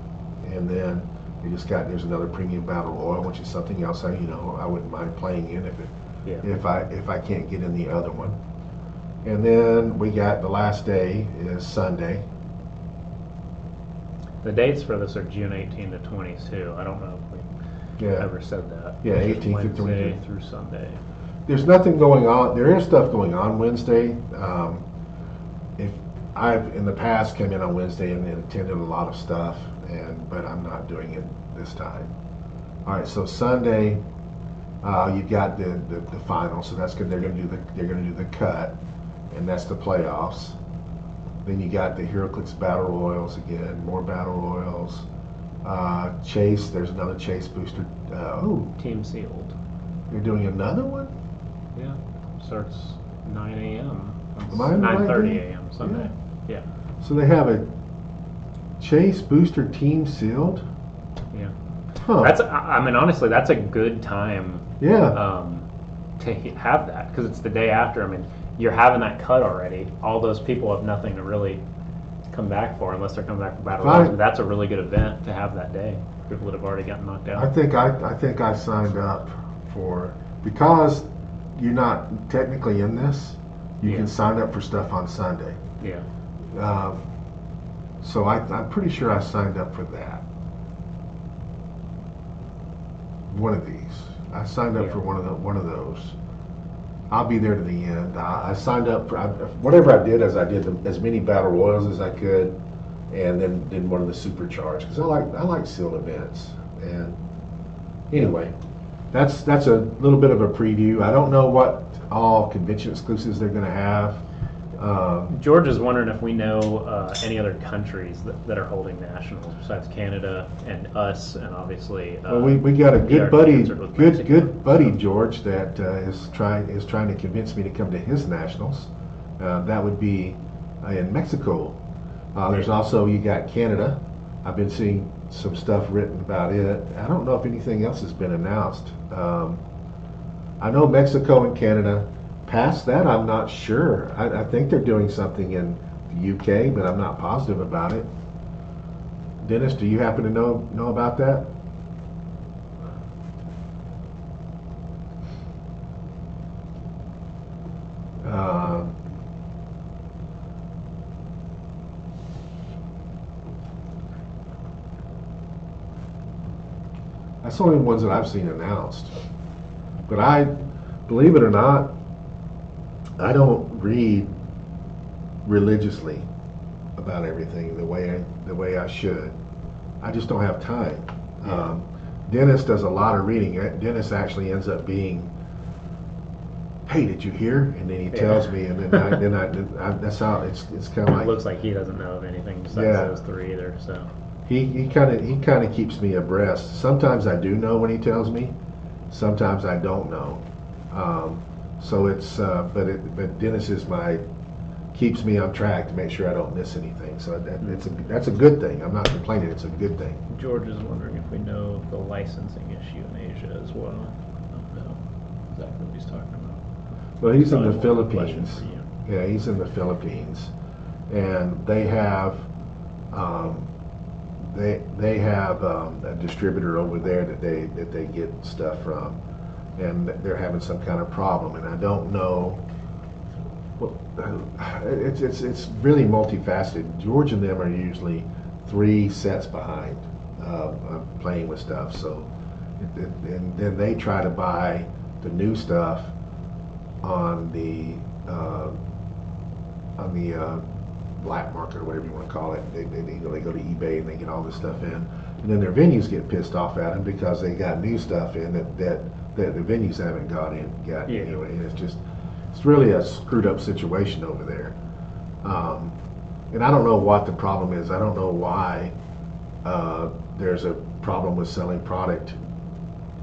And then there's another premium battle royal, which is something else I wouldn't mind playing in if I can't get in the other one. And then we got the last day is Sunday. The dates for this are June 18 to 22. I don't know if we ever said that. Yeah, 18 to 22. Wednesday through Sunday. There's nothing going on. There is stuff going on Wednesday. If I've in the past come in on Wednesday and attended a lot of stuff, but I'm not doing it this time. All right, so Sunday, you've got the final. So that's good. They're going to do the cut, and that's the playoffs. Then you got the HeroClix Battle Royals again, more Battle Royals. Chase, there's another Chase booster. Team sealed. You're doing another one? Yeah, starts 9 a.m. Am I in the right 9:30 day? a.m. Sunday. Yeah. So they have a Chase booster team sealed? Yeah. Huh. I mean, honestly, that's a good time. Yeah. To have that because it's the day after. I mean, you're having that cut already. All those people have nothing to really come back for unless they're coming back for Battle Royals. But that's a really good event to have that day. People would have already gotten knocked out. I think I signed up because you're not technically in this. You can sign up for stuff on Sunday. Yeah. So I'm pretty sure I signed up for that. One of these. I signed up for one of those. I'll be there to the end. I signed up for whatever I did. I did as many battle royals as I could, and then did one of the supercharged because I like sealed events. And anyway, that's a little bit of a preview. I don't know what all convention exclusives they're going to have. George is wondering if we know any other countries that are holding nationals besides Canada and us, and obviously. Well, we got a good buddy George that is trying to convince me to come to his nationals. That would be in Mexico. There's also you got Canada. I've been seeing some stuff written about it. I don't know if anything else has been announced. I know Mexico and Canada. Past that, I'm not sure. I think they're doing something in the UK, but I'm not positive about it. Dennis, do you happen to know about that? That's the only ones that I've seen announced. But believe it or not, I don't read religiously about everything the way I should. I just don't have time. Dennis does a lot of reading. Dennis actually ends up being, "Hey, did you hear?" And then he tells me, and then I that's how it's kind of like. It looks like he doesn't know of anything besides those three either. So he kind of keeps me abreast. Sometimes I do know when he tells me. Sometimes I don't know. So it's but Dennis keeps me on track to make sure I don't miss anything. So that's a good thing. I'm not complaining. It's a good thing. George is wondering if we know of the licensing issue in Asia as well. I don't know exactly what he's talking about. Well, he's in the Philippines. Yeah, he's in the Philippines, and they have a distributor over there that they get stuff from. And they're having some kind of problem, and I don't know. Well, it's really multifaceted. George and them are usually 3 sets behind playing with stuff. So, and then they try to buy the new stuff on the black market or whatever you want to call it. They go to eBay and they get all this stuff in, and then their venues get pissed off at them because they got new stuff in that the venues haven't got anyway. And it's really a screwed up situation over there. And I don't know what the problem is. I don't know why there's a problem with selling product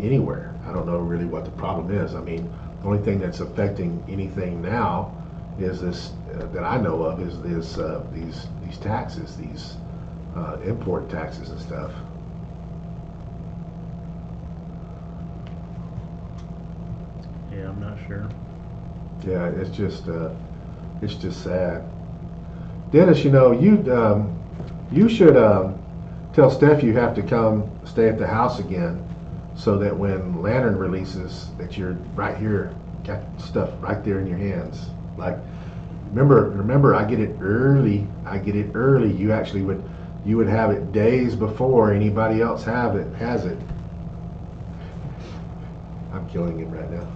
anywhere. I don't know really what the problem is. I mean, the only thing that's affecting anything now is this that I know of is these taxes, these import taxes and stuff. sure. Yeah, it's just sad. Dennis, you know, you should tell Steph you have to come stay at the house again, so that when Lantern releases, that you're right here, got stuff right there in your hands. Like, remember, I get it early. I get it early. You would have it days before anybody else has it. I'm killing him right now.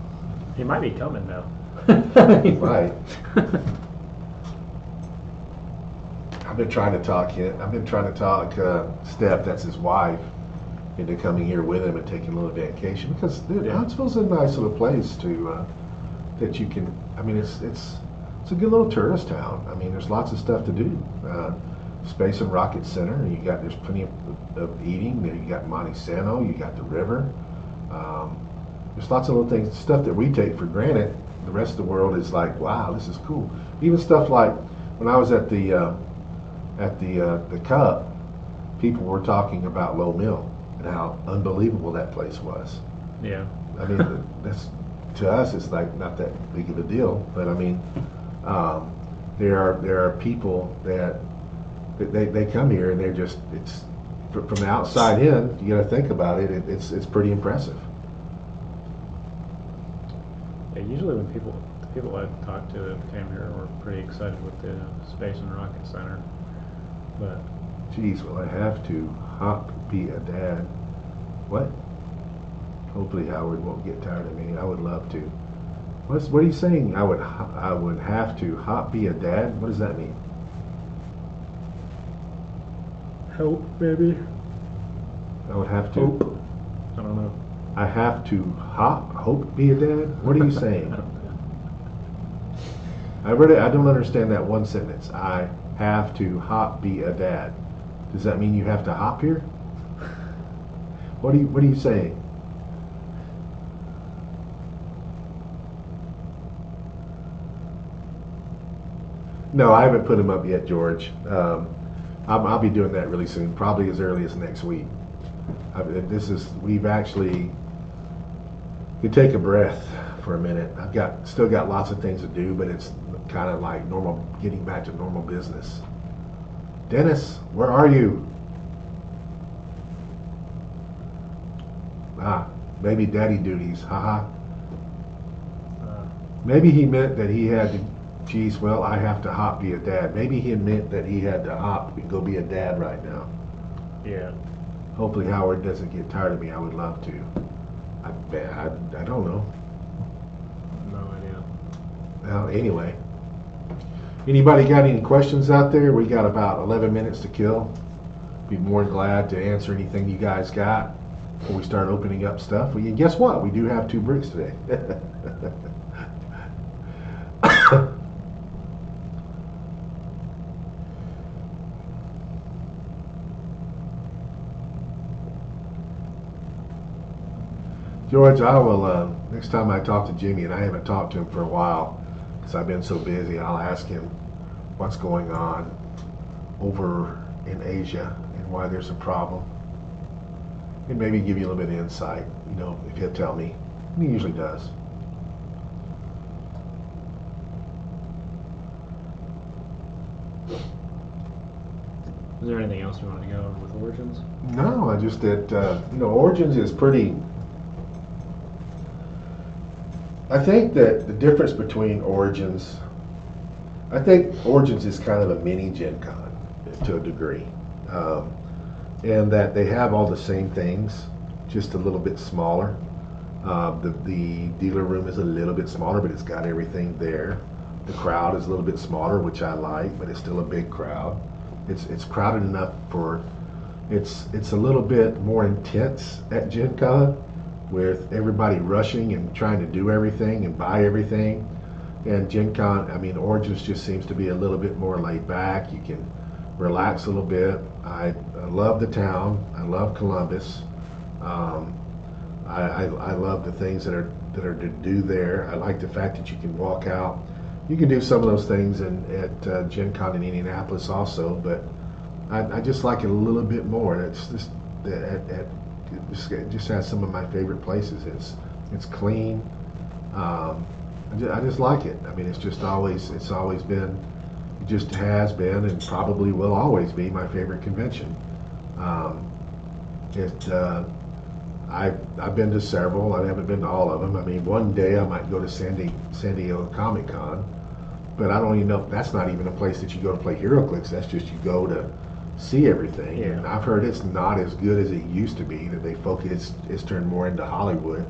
He might be coming now. Right. I've been trying to talk Steph, that's his wife, into coming here with him and taking a little vacation, because dude, Yeah. Huntsville's a nice little place to that you can. I mean, it's a good little tourist town. I mean, there's lots of stuff to do. Space and Rocket Center. There's plenty of eating. You got Monte Sano. You got the river. There's lots of little things, stuff that we take for granted. The rest of the world is like, wow, this is cool. Even stuff like when I was at the Cup, people were talking about Low Mill and how unbelievable that place was. Yeah. I mean, that's, to us, it's like not that big of a deal. But I mean, there are people that they come here and they're just, it's from the outside in. You got to think about it. It's pretty impressive. Yeah, usually when the people I've talked to that came here were pretty excited with the Space and Rocket Center. But Geez, will I have to be a dad? What? Hopefully Howard won't get tired of me. I would love to. What are you saying? I would have to be a dad? What does that mean? hope, maybe. I would have to. Hope. I don't know. I have to hope be a dad? What are you saying? I don't understand that one sentence. I have to be a dad. Does that mean you have to hop here? What are you saying? No, I haven't put him up yet, George. I'll be doing that really soon, probably as early as next week. We've actually, you take a breath for a minute. Still got lots of things to do, but it's kind of like normal, getting back to normal business. Dennis, where are you? Maybe daddy duties, haha. Maybe he meant that he had to, geez, well, I have to be a dad. Maybe he meant that he had to go be a dad right now. Yeah. Hopefully Howard doesn't get tired of me. I would love to. I don't know. No idea. Well, anyway. Anybody got any questions out there? We got about 11 minutes to kill. Be more than glad to answer anything you guys got before we start opening up stuff. Well, guess what? We do have 2 bricks today. George, I will, next time I talk to Jimmy, and I haven't talked to him for a while because I've been so busy, I'll ask him what's going on over in Asia and why there's a problem. And maybe give you a little bit of insight, if he'll tell me. And he usually does. Is there anything else you wanted to go over with Origins? No, I just that, Origins is pretty. I think that the difference between Origins, I think Origins is kind of a mini Gen Con to a degree. And that they have all the same things, just a little bit smaller. The dealer room is a little bit smaller, but it's got everything there. The crowd is a little bit smaller, which I like, but it's still a big crowd. It's crowded enough for, it's a little bit more intense at Gen Con, with everybody rushing and trying to do everything and buy everything. And Gen Con, Origins just seems to be a little bit more laid back. You can relax a little bit. I love the town. I love Columbus. I love the things that are to do there. I like the fact that you can walk out. You can do some of those things at Gen Con in Indianapolis also, but I just like it a little bit more. It's just it just has some of my favorite places. It's clean. I just like it. I mean, it's always been, it just has been, and probably will always be my favorite convention. Um, it I've been to several. I haven't been to all of them. I mean, one day I might go to San Diego Comic Con, but I don't even know if that's not even a place that you go to play HeroClix. That's just you go to see everything. Yeah. And I've heard it's not as good as it used to be. That they focus, it's turned more into Hollywood.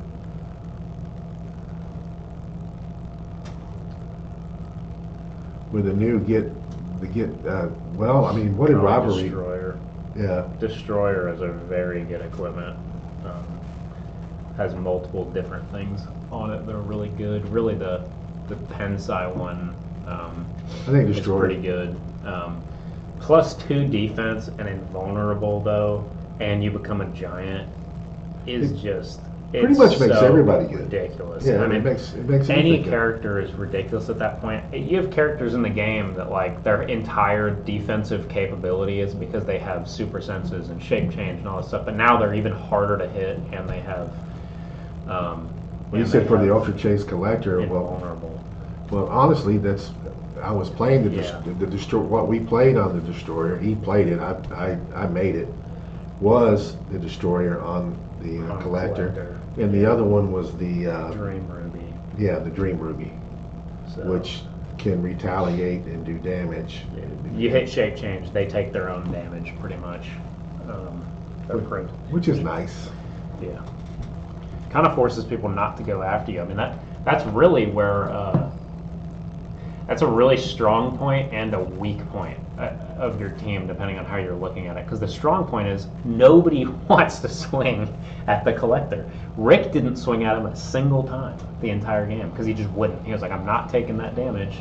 With the new well, I mean, what did Rivalry? Destroyer. Yeah. Destroyer is a very good equipment. Has multiple different things on it that are really good. Really, the Pensai one I think is Destroyer. pretty good. +2 defense and invulnerable though, and you become a giant is just Pretty much makes so everybody good. ridiculous. Yeah, I mean, it makes any anything good. character is ridiculous at that point. You have characters in the game that like their entire defensive capability is because they have super senses and shape change and all this stuff. But now they're even harder to hit, and they have. Well, you said for the Ultra Chase Collector, invulnerable. well, honestly, I was playing Yeah. the Destroyer. What we played on the Destroyer, he played it. I made it. Was the Destroyer on the On Collector, and the other one was the Dream Ruby. yeah, the Dream Ruby, So, which can retaliate and do damage. you hit shape change, they take their own damage pretty much. They're Which is nice. Yeah. Kind of forces people not to go after you. I mean, that's really where that's a really strong point and a weak point of your team, depending on how you're looking at it. Because the strong point is nobody wants to swing at the Collector. Rick didn't swing at him a single time the entire game because he just wouldn't. He was like, I'm not taking that damage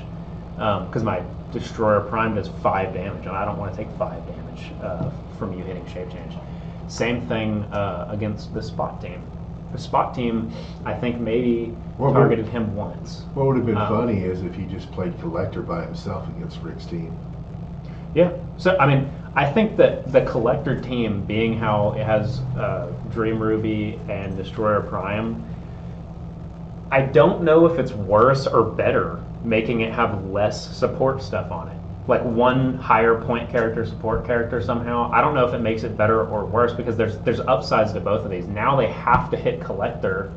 because my Destroyer Prime does 5 damage, and I don't want to take 5 damage from you hitting shape change. Same thing against the Spot team. The Spot team, I think, maybe targeted him once. What would have been funny is if he just played Collector by himself against Rick's team. Yeah. So, I mean, I think that the Collector team, being how it has Dream Ruby and Destroyer Prime, I don't know if it's worse or better making it have less support stuff on it. Like one higher point character, support character somehow. I don't know if it makes it better or worse because there's upsides to both of these. Now they have to hit Collector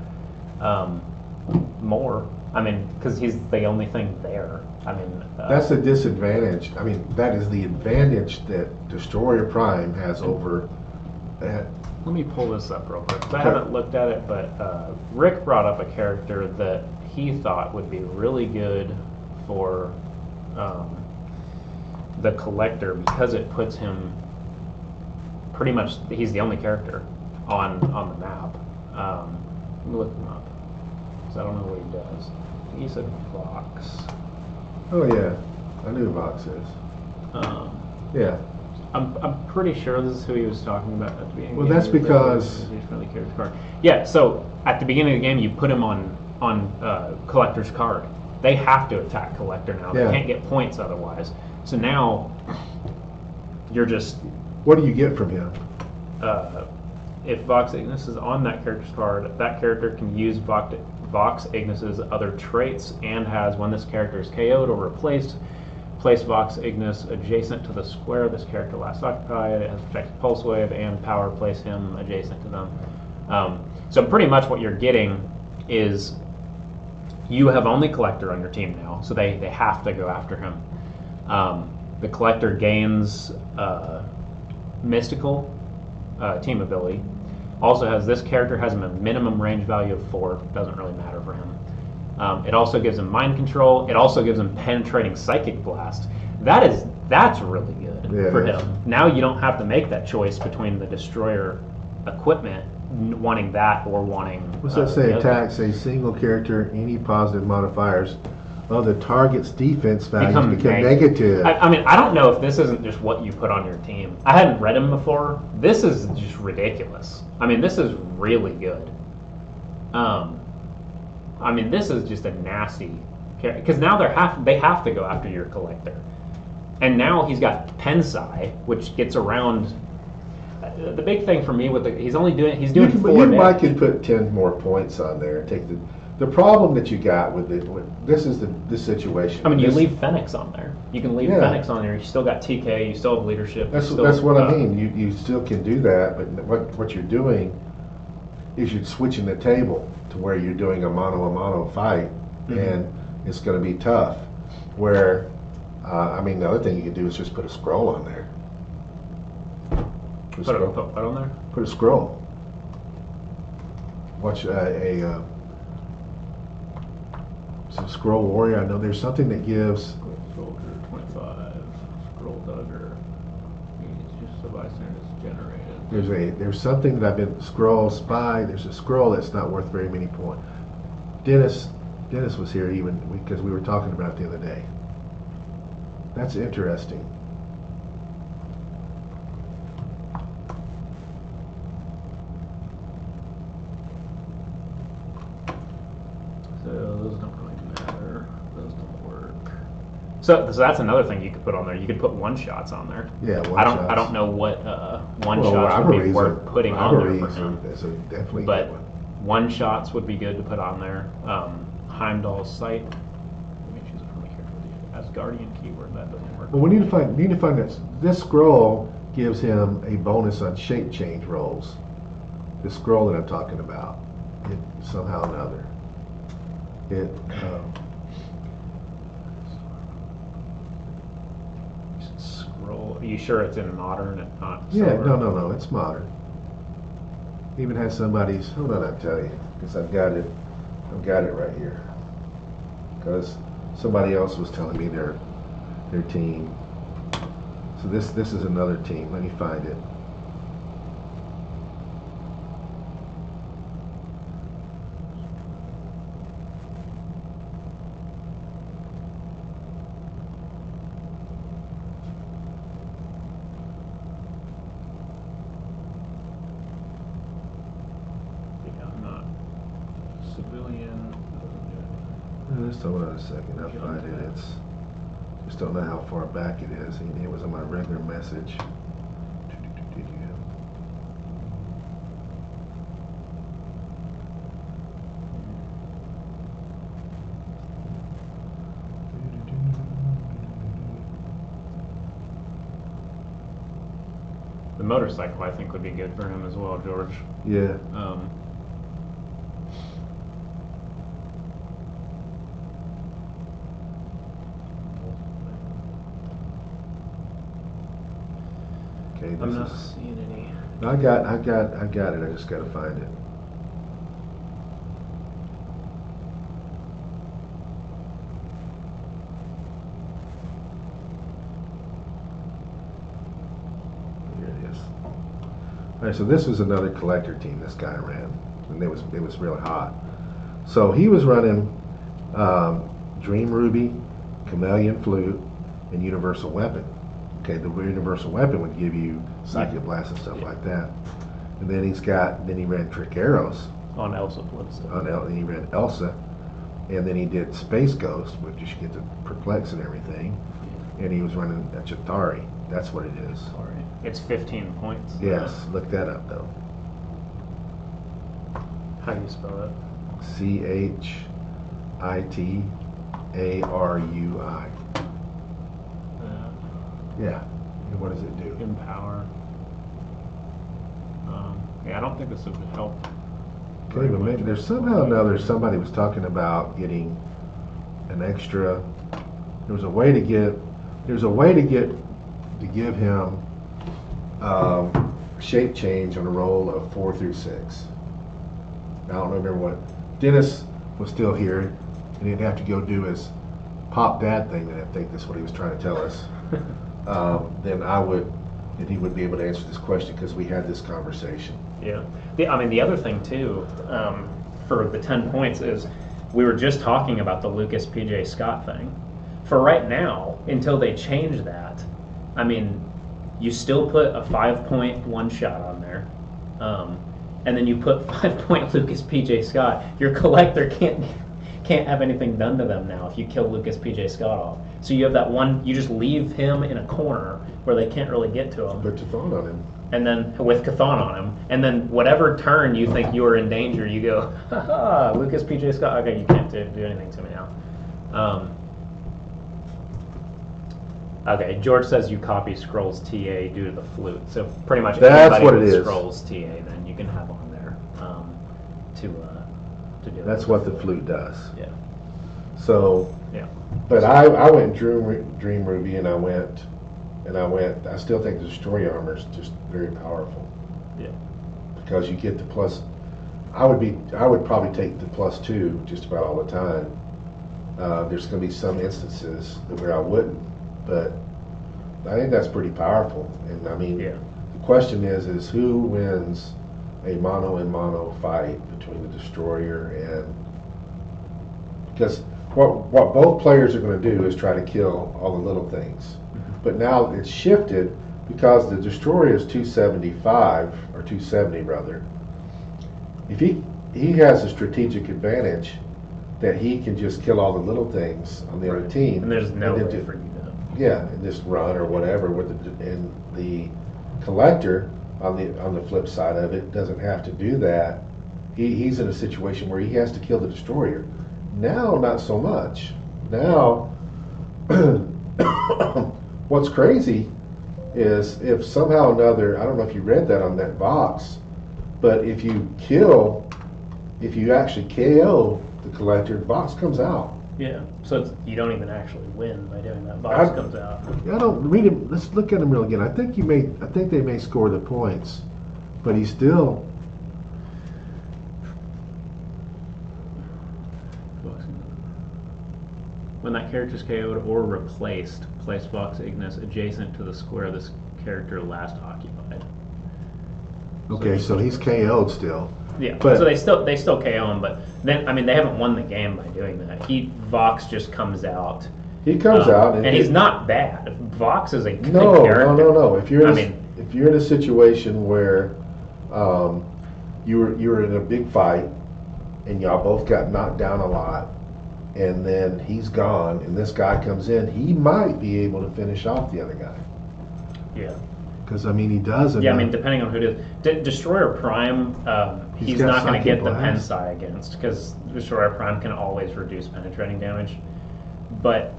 more. I mean, because he's the only thing there. I mean, that's a disadvantage. I mean, that is the advantage that Destroyer Prime has over that. Let me pull this up real quick. 'Cause I haven't looked at it, but Rick brought up a character that he thought would be really good for the Collector because it puts him pretty much. He's the only character on the map. Let me look him up because I don't know what he does. He said Vox. Oh yeah, I knew Vox is. Yeah. I'm pretty sure this is who he was talking about at the beginning. Well, that's because friendly character card. Yeah, so at the beginning of the game, you put him on Collector's card. They have to attack Collector now. They can't get points otherwise. So now you're just. What do you get from him? If Vox Ignis is on that character's card, that character can use Vox Ignis's other traits and has, when this character is KO'd or replaced, place Vox Ignis adjacent to the square this character last occupied. It has protected Pulse Wave and power, place him adjacent to them. So pretty much what you're getting is you have only Collector on your team now, so they have to go after him. The Collector gains Mystical team ability. Also has this character has him a minimum range value of 4. Doesn't really matter for him. It also gives him mind control. It also gives him penetrating psychic blast. That's really good for him. Now you don't have to make that choice between the Destroyer equipment, wanting that or wanting. What's that say? Attacks a single character. Any positive modifiers of the target's defense values become negative. I mean, I don't know if this isn't just what you put on your team. I hadn't read him before. This is just ridiculous. I mean, this is really good. I mean, this is just a nasty character because now they have to go after your Collector, and now he's got Pensai, which gets around. The big thing for me with he's doing 4 damage. Mike could put 10 more points on there and take the The problem that you got with it, this is this situation. I mean, you leave Fenix on there. You can leave Fenix on there. You still got TK. You still have leadership. That's what I mean. You still can do that, but what you're doing is you're switching the table to where you're doing a mano fight, and it's going to be tough. Where, I mean, the other thing you can do is just put a scroll on there. Put what on there? Put a scroll. Watch some scroll warrior. I know there's something that gives Soldier 25, scroll dugger. It's just a bystander that's generated. There's something that I've been scroll spy. There's a scroll that's not worth very many points. Dennis was here even because we were talking about it the other day. That's interesting. So those don't really matter. Those don't work. So that's another thing you could put on there. You could put one shots on there. Yeah, I don't know what one shots would be worth putting on there for him. That's a definitely but good one. one shots would be good to put on there. Heimdall's sight. Let me choose it from here for the Asgardian keyword. That doesn't work. Well, we need to find this scroll gives him a bonus on shape change rolls. The scroll that I'm talking about, it somehow or another. Scroll. Are you sure it's in modern and not? Yeah, silver? no, it's modern. Even has somebody's. Hold on, I'll tell you, because I've got it right here. Because somebody else was telling me their team. So this is another team. Let me find it. Civilian. Just hold on a second. I'll find it. It's just don't know how far back it is. It was on my regular message. The motorcycle, I think, would be good for him as well, George. Yeah. Okay, I'm not seeing any. I got it. I just got to find it. Here it is. All right, so this was another collector team this guy ran, and it was really hot. So he was running Dream Ruby, Chameleon Flute, and Universal Weapon. Okay, the universal weapon would give you psychic blast and stuff like that. And then he ran trick arrows. On Elsa Blitz. He ran Elsa. And then he did Space Ghost, which you should get to perplex and everything. And he was running a Chitauri. That's what it is. Sorry. It's 15 points. Yes, look that up though. How do you spell it? Chitauri. Yeah. And what does it do? Empower. Yeah, I don't think this would help. Okay, but maybe there's somehow or another somebody was talking about getting an extra. There's a way to give him shape change on a roll of 4 through 6. Now, I don't remember what Dennis was still here, and he'd have to go do his pop dad thing. And I think that's what he was trying to tell us. Then he would be able to answer this question because we had this conversation. Yeah. The other thing too, for the 10 points is we were just talking about the Lucas PJ Scott thing. For right now, until they change that, I mean, you still put a 5-point one shot on there, and then you put 5-point Lucas PJ Scott. Your collector can't have anything done to them now if you kill Lucas PJ Scott off. So you have that one, you just leave him in a corner where they can't really get to him. Put your phone on him. And then with Chthon on him, and then whatever turn you think you are in danger, you go, ha, Lucas PJ Scott. Okay, you can't do anything to me now. Okay, George says you copy Scrolls TA due to the flute. So pretty much That's anybody what it with is. Scrolls TA, then you can have on there to do it. That's what the flute does. Yeah. So, Yeah. but I went Dream Ruby, and I went. I still think the Destroyer armor is just very powerful. Yeah. Because you get the plus. I would probably take the +2 just about all the time. There's going to be some instances where I wouldn't, but I think that's pretty powerful. And I mean, Yeah. the question is who wins a mono and mono fight between the Destroyer and, because what both players are going to do is try to kill all the little things. But now it's shifted because the Destroyer is 275, or 270 rather. If he has a strategic advantage that he can just kill all the little things on the other team. And there's no then way for you to. Yeah, and just run or whatever. And the Collector on the flip side of it doesn't have to do that. He's in a situation where he has to kill the Destroyer. Now, not so much. Now, what's crazy is if somehow or another, I don't know if you read that on that box, but if you actually KO the Collector, the box comes out. Yeah. So you don't even actually win by doing that. Box comes out. I don't read him. Let's look at him real again. I think they may score the points, but he's still. When that character is KO'd or replaced, place Vox Ignis adjacent to the square this character last occupied. Okay, so he's KO'd still. Yeah, But- so they still KO him, but then I mean they haven't won the game by doing that. Vox just comes out. He comes out, and he's not bad. Vox is a good no, character. no. If you're I if you're in a situation where you're in a big fight and y'all both got knocked down a lot, and then he's gone, and this guy comes in, he might be able to finish off the other guy. Yeah. Because I mean, he does. Yeah, I mean, depending on who it is. Destroyer Prime, he's got not going to psychic get the blast. Pensai against, because Destroyer Prime can always reduce penetrating damage. But,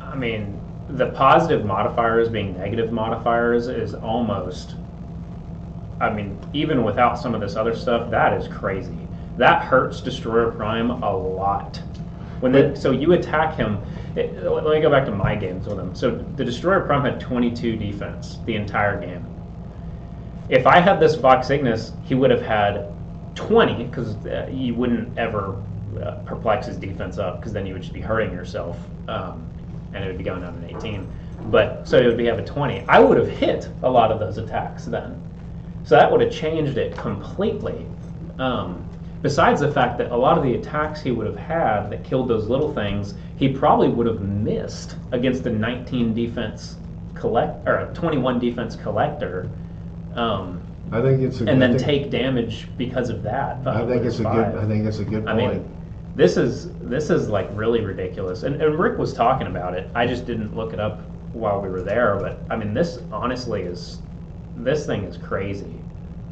I mean, the positive modifiers being negative modifiers is almost, I mean, even without some of this other stuff, that is crazy. That hurts Destroyer Prime a lot. So you attack him. Let me go back to my games with him. So the Destroyer Prime had 22 defense the entire game. If I had this Vox Ignis, he would have had 20, because you wouldn't ever perplex his defense up, because then you would just be hurting yourself, and it would be going down to 18. But so it would have a 20. I would have hit a lot of those attacks then. So that would have changed it completely. Besides the fact that a lot of the attacks he would have had that killed those little things, he probably would have missed against the 19 defense or 21 defense collector. I think it's a. And then take damage because of that. I think it's a good point. I mean, this is like really ridiculous. And Rick was talking about it. I just didn't look it up while we were there. But I mean, this thing is crazy.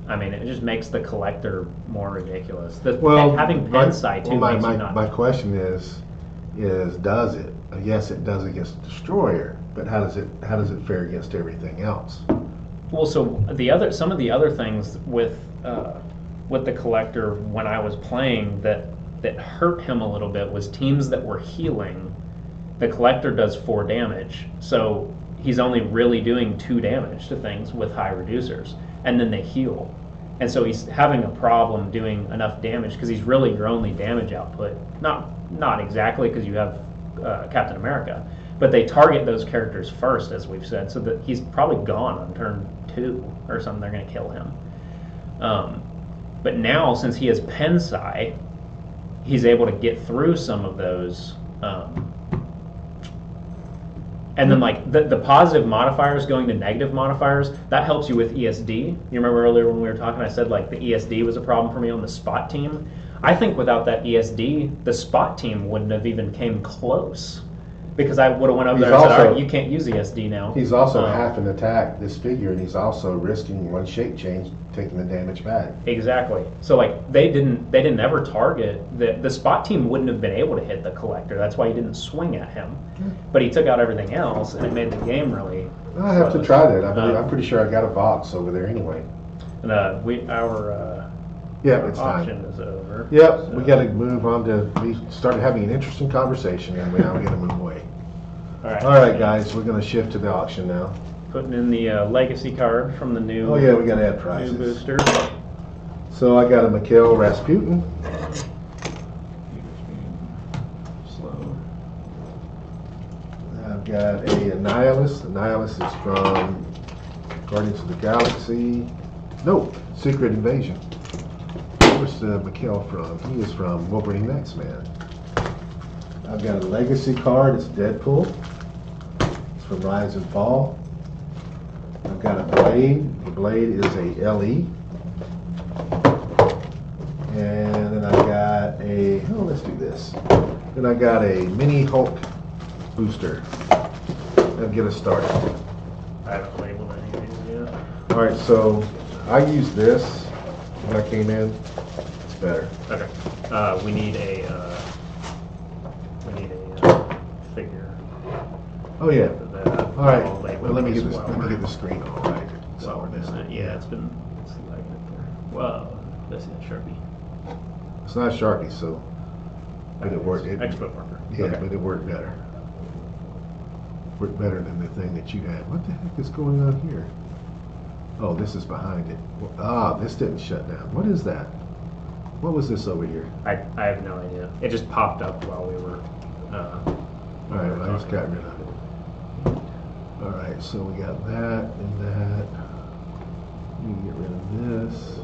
I mean, it just makes the collector more ridiculous. Having Pensai too makes you not. My question is does it? Yes, it does against the Destroyer, but how does it fare against everything else? Well, so some of the other things with the collector when I was playing that hurt him a little bit was teams that were healing. The collector does 4 damage, so he's only really doing 2 damage to things with high reducers, and then they heal. And so he's having a problem doing enough damage because he's really your only damage output. Not exactly, because you have Captain America, but they target those characters first, as we've said, so that he's probably gone on turn 2 or something. They're going to kill him. But now, since he has Pensai, he's able to get through some of those. And then, like, the positive modifiers going to negative modifiers, that helps you with ESD. You remember earlier when we were talking, I said, like, the ESD was a problem for me on the spot team. I think without that ESD, the spot team wouldn't have even came close. because I would have went over He's there and said, also- all right, you can't use the SD now. He's also Um, half an attack this figure, and he's also risking one shape change, taking the damage back. Exactly. So like they didn't ever target the spot team wouldn't have been able to hit the collector. That's why he didn't swing at him. But he took out everything else, and it made the game really. I have to try that. Um, I'm pretty sure I got a box over there anyway. And our Yeah, it's auction time. is over. Yep, so- we got to move on to. We started having an interesting conversation, and now we got to move away. All right, guys, we're going to shift to the auction now. Putting in the legacy card from the new. Oh yeah, we got to add new prices. booster. So I got a Mikhail Rasputin. Slow. I've got a Nihilus. The Nihilus is from Guardians of the Galaxy. No, Secret Invasion. Where's the Mikhail from? He is from Wolverine X-Man. I've got a Legacy card. It's Deadpool. It's from Rise and Fall. I've got a Blade. The Blade is a LE. And then I got a, oh, let's do this. Then I got a Mini Hulk booster. That'll get us started. I haven't labeled any of these yet. All right, so I used this when I came in. It's better. Okay. We need a figure Oh yeah. for that. All right. I'll label Well, let me this get this. while Let me we're- get the screen all right. while we're missing it. Yeah, it's lagging there. Well, that's that Sharpie. It's not Sharpie, so but it worked. Expo marker. Yeah, Okay. but it worked better. Worked better than the thing that you had. What the heck is going on here? Oh, this is behind it. Ah, this didn't shut down. What is that? What was this over here? I have no idea. It just popped up while we were. All right, well, I just got rid of it. All right, so we got that and that. We can get rid of this.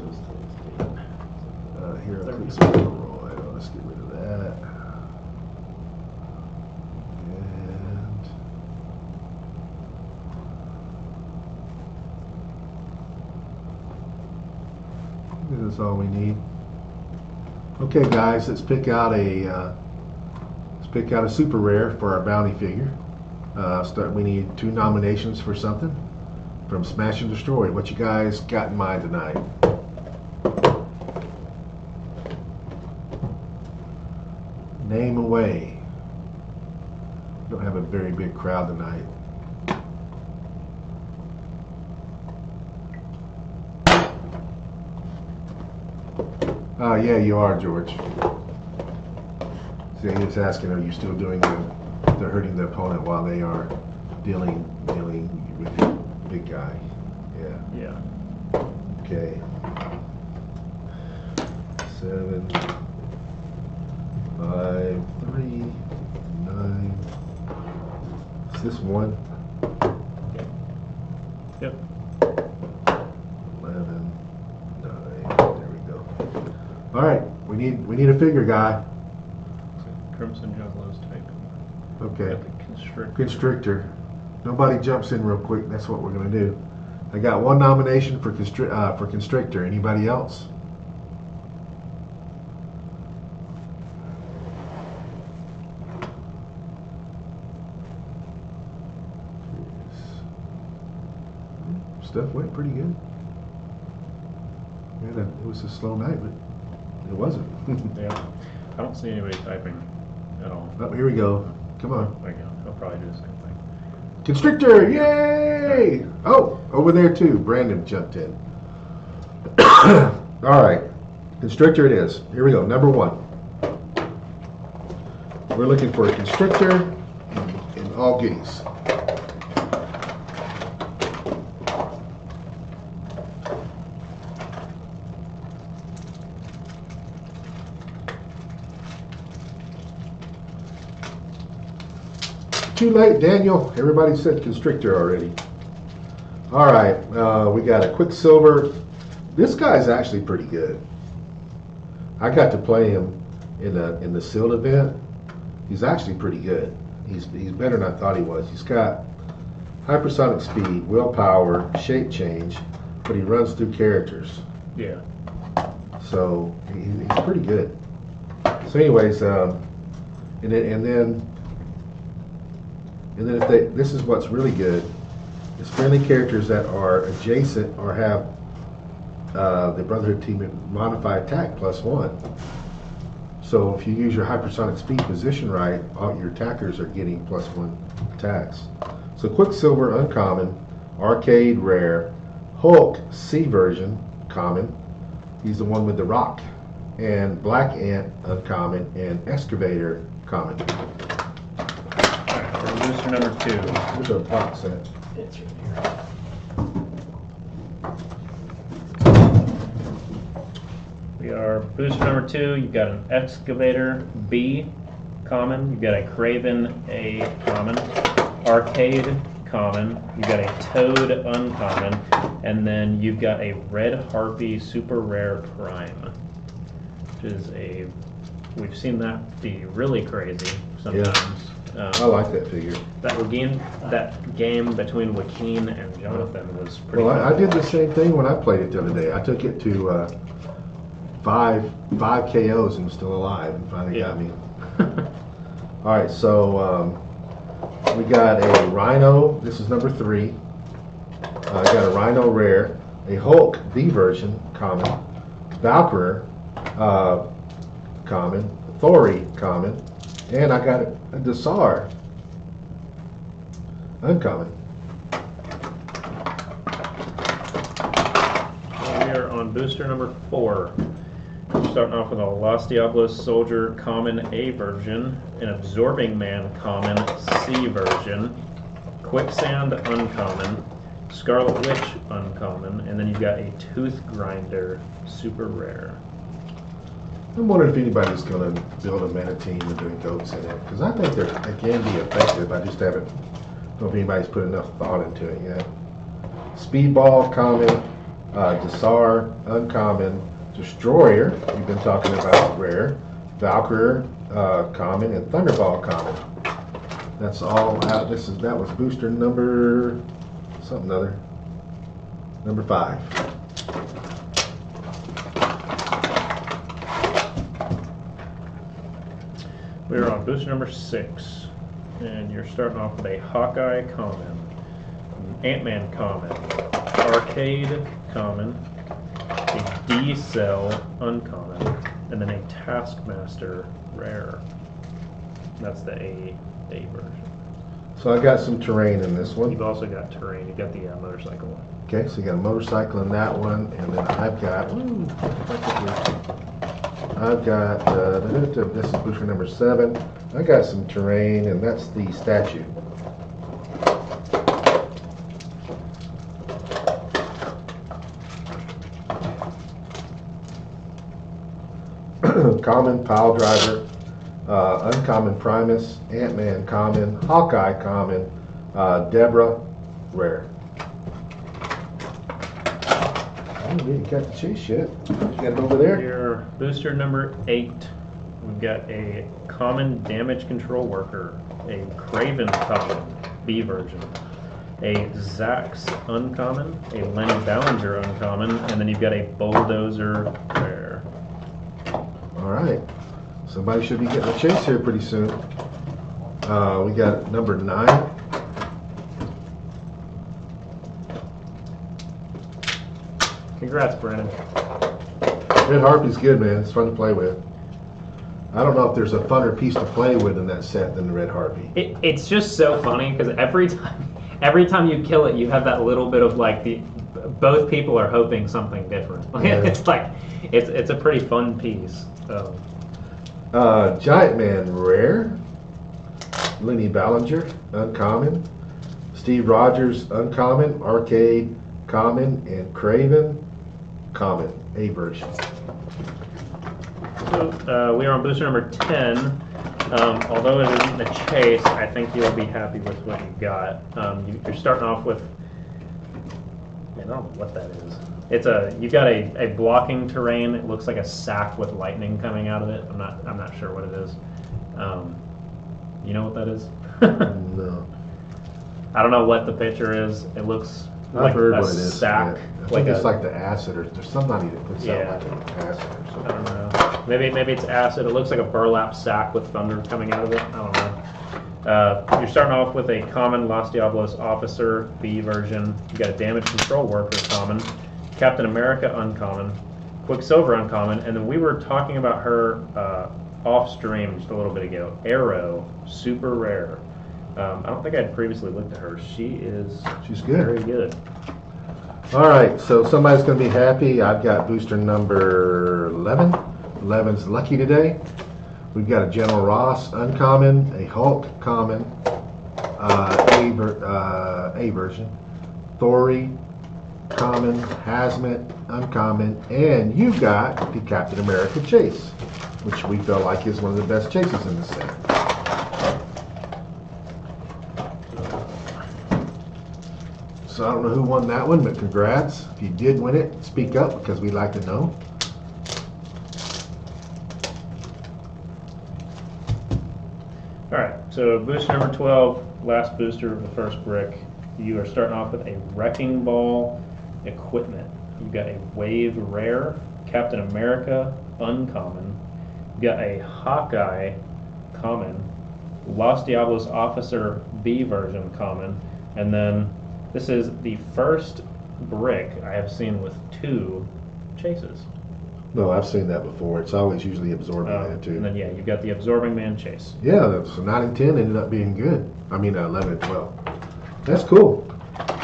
Here, I'll click some Roy. Let's get rid of that. And this is all we need. Okay, guys, let's pick out a super rare for our bounty figure. We need 2 nominations for something from Smash and Destroy. What you guys got in mind tonight? Name away. Don't have a very big crowd tonight. Yeah, you are, George. See, he was asking, are you still doing they're hurting the opponent while they are dealing with the big guy? Yeah. Yeah. Okay. 7, 5, 3, 9. Is this 1? Yep. 11, 9. There we go. All right, we need a figure guy. Crimson Juggalo's type. Okay. Got the Constrictor. Constrictor. Nobody jumps in real quick. That's what we're gonna do. I got 1 nomination for Constrictor. Anybody else? Stuff went pretty good. It was a slow night, but it wasn't. Yeah. I don't see anybody typing at all. Oh, here we go. Come on. There you go. He'll probably do the same thing. Constrictor, yay! Oh, over there too. Brandon jumped in. All right, Constrictor it is. Here we go, number 1. We're looking for a Constrictor in all giddies. Too late, Daniel. Everybody said Constrictor already. All right, we got a Quicksilver. This guy's actually pretty good. I got to play him in the sealed event. He's actually pretty good. He's better than I thought he was. He's got hypersonic speed, willpower, shape change, but he runs through characters. Yeah. So he's pretty good. So anyways, and then And then this is what's really good, is friendly characters that are adjacent or have the Brotherhood team modify attack +1. So if you use your hypersonic speed position right, all your attackers are getting +1 attacks. So Quicksilver uncommon, Arcade rare, Hulk C version common. He's the one with the rock. And Black Ant uncommon and Excavator common. Alright, for booster number 2. Where's our box at? It's right here. We are booster number 2. You've got an Excavator B common. You've got a Craven A common. Arcade common. You've got a Toad uncommon. And then you've got a Red Harpy super rare prime. Which is we've seen that be really crazy sometimes. Yeah. I like that figure. That game between Joaquin and Jonathan was pretty Well, fun. I did the same thing when I played it the other day. I took it to five KOs and was still alive and finally got me. All right, so we got a Rhino. This is number 3. I got a Rhino rare, a Hulk B version common, Valkyrie common, Thori common, and I got a Desar uncommon. We are on booster number 4. We're starting off with a Los Diablos Soldier common A version, an Absorbing Man common C version, Quicksand uncommon, Scarlet Witch uncommon, and then you've got a Tooth Grinder super rare. I'm wondering if anybody's going to build a meta team and doing goats in it, because I think they can be effective. I just haven't know if anybody's put enough thought into it yet. Speedball common, Desar uncommon, Destroyer we've been talking about rare, Valkyrie common, and Thunderball common. That's all out. That was booster number something other. Number 5. We're on booster number 6, and you're starting off with a Hawkeye common, an Ant-Man common, Arcade common, a D-Cell uncommon, and then a Taskmaster rare. That's the A version. So I got some terrain in this one. You've also got terrain. You've got the motorcycle one. Okay, so you got a motorcycle in that one, and then I've got this is booster number 7. I got some terrain, and that's the statue. Common Pile Driver, uncommon Primus, Ant-Man common, Hawkeye common, Deborah rare. Oh, we ain't got the chase yet. You got it over there? Your booster number 8. We've got a common damage control worker, a Craven common B version, a Zax uncommon, a Lenny Ballinger uncommon, and then you've got a Bulldozer rare. All right. Somebody should be getting a chase here pretty soon. We got number 9. Congrats, Brandon. Red Harpy's good, man. It's fun to play with. I don't know if there's a funner piece to play with in that set than the Red Harpy. It's just so funny because every time you kill it, you have that little bit of like both people are hoping something different. Yeah. It's a pretty fun piece. Giant Man rare, Lenny Ballinger uncommon, Steve Rogers uncommon, Arcade common, and Craven common A version. So we are on booster number 10. Although it isn't a chase, I think you'll be happy with what you got. You're starting off with, I don't know what that is. You've got a blocking terrain. It looks like a sack with lightning coming out of it. I'm not sure what it is. You know what that is? No. I don't know what the picture is. It looks I've like heard a what it is. sack. Yeah. I think it's like the acid, or there's somebody that puts out like an acid or I something. don't know. Maybe it's acid. It looks like a burlap sack with thunder coming out of it. I don't You're starting off with a common Los Diablos Officer B version. You got a Damage Control Worker common, Captain America uncommon, Quicksilver uncommon, and then we were talking about her off stream just a little bit ago. Arrow, super rare. I don't think I'd previously looked at her. She's good. Very good. All right, so somebody's going to be happy. I've got booster number 11. 11's lucky today. We've got a General Ross uncommon, a Hulk common, A version, Thori common, Hazmat uncommon, and you got the Captain America chase, which we feel like is one of the best chases in the set. So I don't know who won that one, but congrats. If you did win it, speak up because we'd like to know. Alright, so booster number 12, last booster of the first brick. You are starting off with a Wrecking Ball equipment. You've got a Wave Rare, Captain America uncommon. You've got a Hawkeye common, Los Diablos Officer B version common, and then this is the first brick I have seen with 2 chases. No, I've seen that before. It's always usually Absorbing Man too. And then yeah, you've got the Absorbing Man chase. Yeah, so 9 and 10 ended up being good. I mean 11 and 12. That's cool.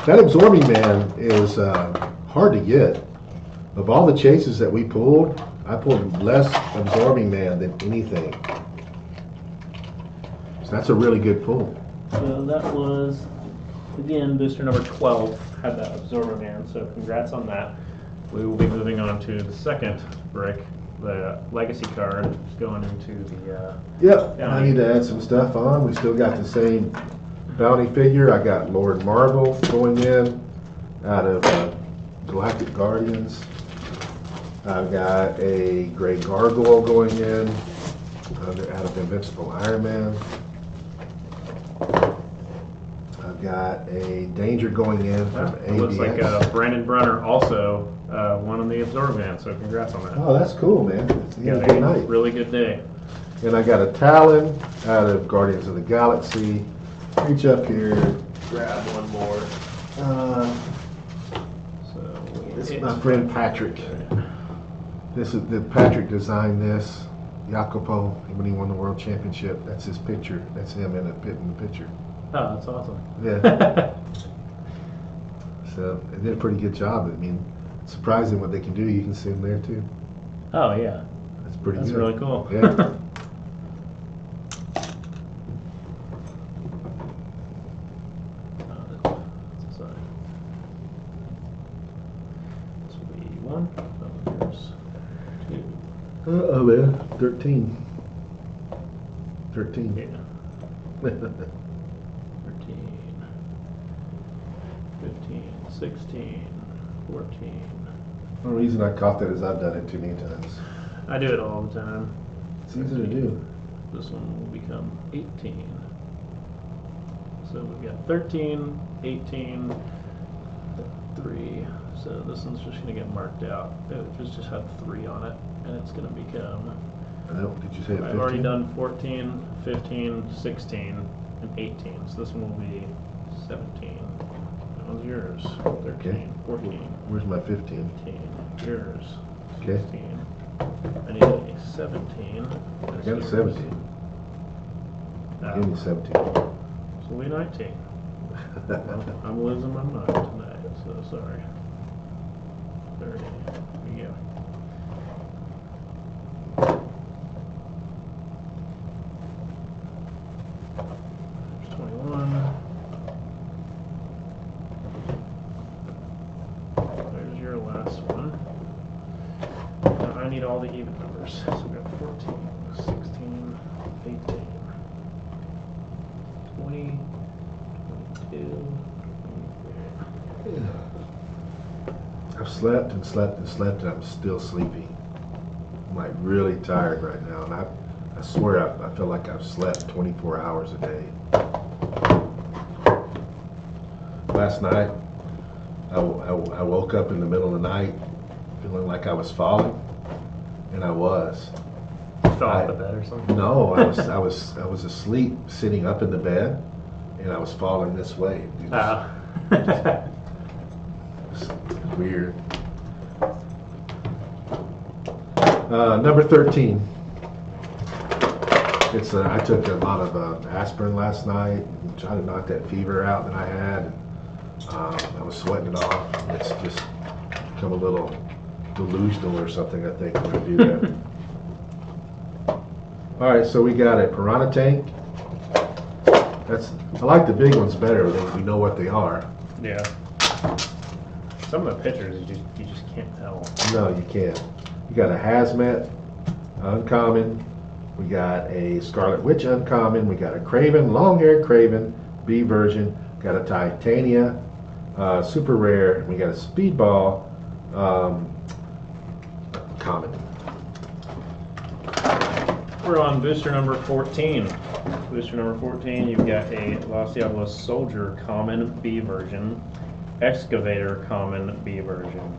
That Absorbing Man is hard to get. Of all the chases that we pulled, I pulled less Absorbing Man than anything. So that's a really good pull. So that was, again, booster number 12 had that Absorbing Man, so congrats on that. We will be moving on to the second brick, the Legacy card, going into the Yep, bounty. I need to add some stuff on. We still got the same bounty figure. I got Lord Marvel going in out of Galactic Guardians. I've got a Grey Gargoyle going in out of Invincible Iron Man. I've got a Danger going in from It looks like Brandon Brunner also won on the Absorbing Man, so congrats on that. Oh, that's cool, man. It's the end of Yeah, the night. really good day. And I got a Talon out of Guardians of the Galaxy. Reach up here, grab one more. This is my friend Patrick. Patrick designed this. Jacopo, when he won the World Championship, that's his picture. That's him in the picture. Oh, that's awesome. Yeah. So they did a pretty good job. I mean, surprising what they can do. You can see them there too. Oh yeah, That's pretty that's good. really cool. Yeah. Sorry. This will be 1. Oh, there's 2. Oh man, 13. 13. Yeah. 13, 15, 16, 14. The reason I caught that is I've done it too many times. I do it all the time. It's easy to do. This one will become 18. So we've got 13, 18, 3. So this one's just going to get marked out. It just had 3 on it, and it's going to become. I know. Did you say it? 15? I've already done 14, 15, 16, and 18. So this one will be 17. That one's yours. 13, Okay. 14, Where's my 15? 15. Yours. Okay. 16. I need a 17. I got a 17. Give me 17. So it'll be 19. I'm losing my mind tonight, so sorry. 30. There you go. There's 21. There's your last one. Now I need all the even numbers. So we got 14, 16, 18, 20, 22, 23. I've slept and slept and slept, and I'm still sleepy. I'm like really tired right now, and I swear I feel like I've slept 24 hours a day. Last night, I woke up in the middle of the night feeling like I was falling, and I was. Fell off the bed or something? No, I was asleep, sitting up in the bed, and I was falling this way. It was, it was weird. Number 13. It's I took a lot of aspirin last night, and trying to knock that fever out that I had. I was sweating it off. It's just become a little delusional or something, I think, when I do that. All right, so we got a piranha tank. I like the big ones better than we know what they are. Yeah. Some of the pictures you just can't tell. No, you can't. You got a hazmat uncommon. We got a Scarlet Witch uncommon. We got a Craven, long-haired Craven, B version. Got a Titania, super rare. We got a Speedball, common. We're on booster number 14. Booster number 14, you've got a Los Diablos Soldier common B version, Excavator common B version,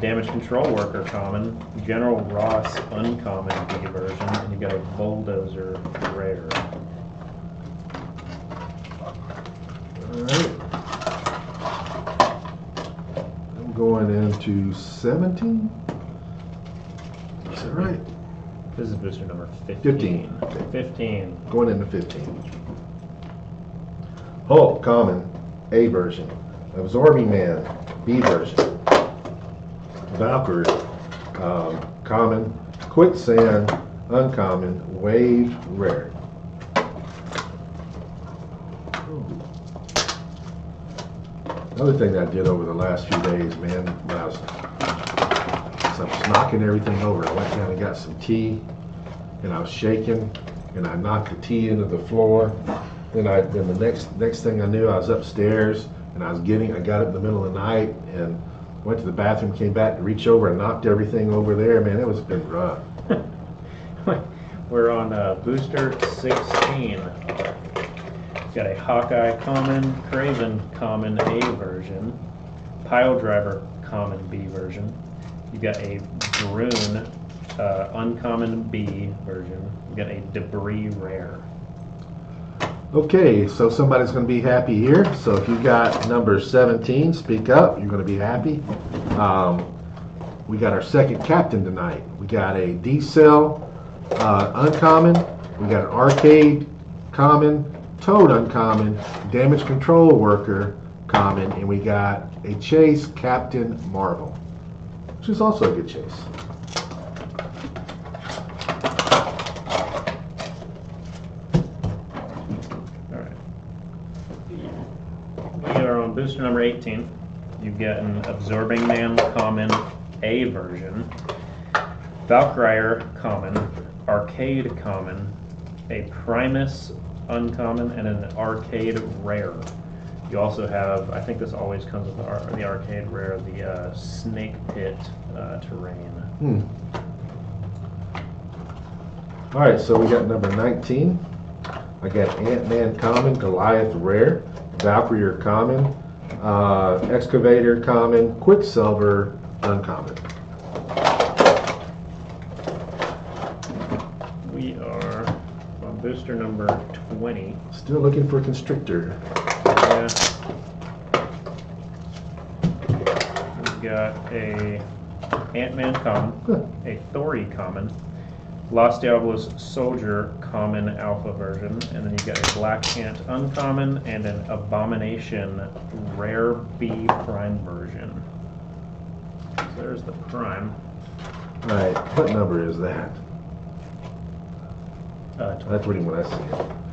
Damage Control Worker common, General Ross uncommon B version, and you've got a Bulldozer rare. Alright. I'm going into 17. Is that right? This is booster number 15. 15. Okay. 15. Going into 15. Hulk, common, A version. Absorbing Man, B version. Valkyrie, common. Quicksand, uncommon. Wave, rare. Another thing that I did over the last few days, man, when I was knocking everything over. I went down and got some tea, and I was shaking, and I knocked the tea into the floor. Then the next thing I knew, I was upstairs, and I got it in the middle of the night, and went to the bathroom, came back to reach over and knocked everything over there. Man, it was been rough. We're on booster 16. Got a Hawkeye common, Craven common A version, Pile Driver common B version. You got a Brune uncommon B version. You got a Debris rare. Okay, so somebody's going to be happy here. So if you got number 17, speak up. You're going to be happy. We got our second captain tonight. We got a D-Cell uncommon. We got an Arcade common, Toad uncommon, Damage Control Worker common, and we got a Chase Captain Marvel, which is also a good chase. We are on booster number 18. You've got an Absorbing Man common A version, Valkyrie common, Arcade common, a Primus uncommon, and an Arcade rare. You also have, I think this always comes with the Arcade rare, the Snake Pit terrain. All right, so we got number 19. I got Ant-Man common, Goliath rare, Valkyrie common, Excavator common, Quicksilver uncommon. We are on booster number 20. Still looking for Constrictor. Yeah. We've got a Ant-Man common, a Thori common, Los Diablos Soldier common alpha version, and then you've got a Black Ant uncommon and an Abomination rare B prime version. So there's the prime. All right, what number is that? 20. That's really what I see.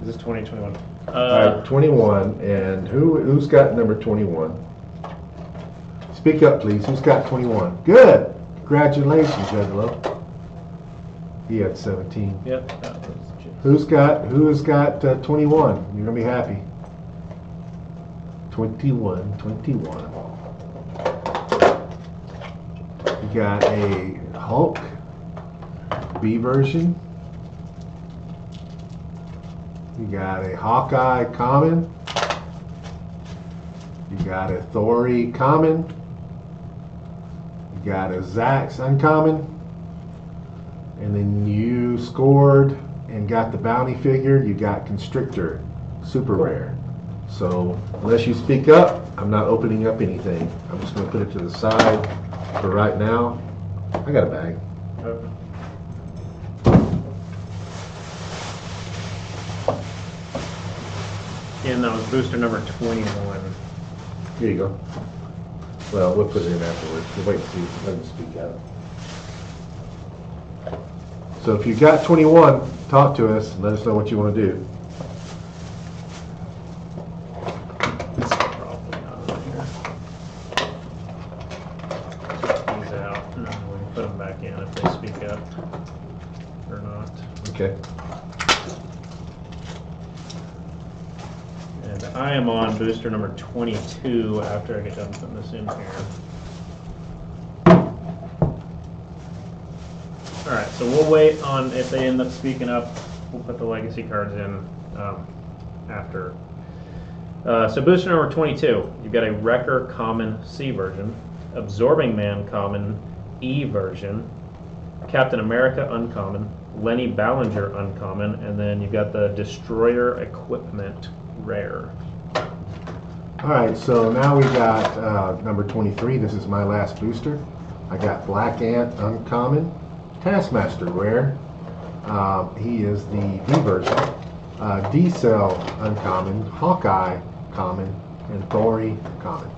Is this 2021? All right, 21, and who's got number 21? Speak up, please. Who's got 21? Good. Congratulations, Juggalo. He had 17. Yep. That was Who's got 21? You're gonna be happy. 21. You got a Hulk B version. You got a Hawkeye common. You got a Thori common. You got a Zax uncommon. and then you scored and got the bounty figure, you got Constrictor, super rare. So unless you speak up, I'm not opening up anything. I'm just going to put it to the side for right now. I got a bag. Okay. And that was booster number 21. Here you go. Well, we'll put it in afterwards. We'll wait and see. Let him speak out. So if you got 21, talk to us and let us know what you want to do. Probably not on here. These out, and then we can put them back in if they speak up or not. Okay. And I am on booster number 22 after I get done putting this in here. Alright, so we'll wait on if they end up speaking up. We'll put the legacy cards in after. So booster number 22, you've got a Wrecker common C version, Absorbing Man common E version, Captain America uncommon, Lenny Ballinger uncommon, and then you've got the Destroyer Equipment rare. All right, so now we got number 23. This is my last booster. I got Black Ant uncommon, Taskmaster rare. He is the D version. D-Cell uncommon, Hawkeye common, and Thori common.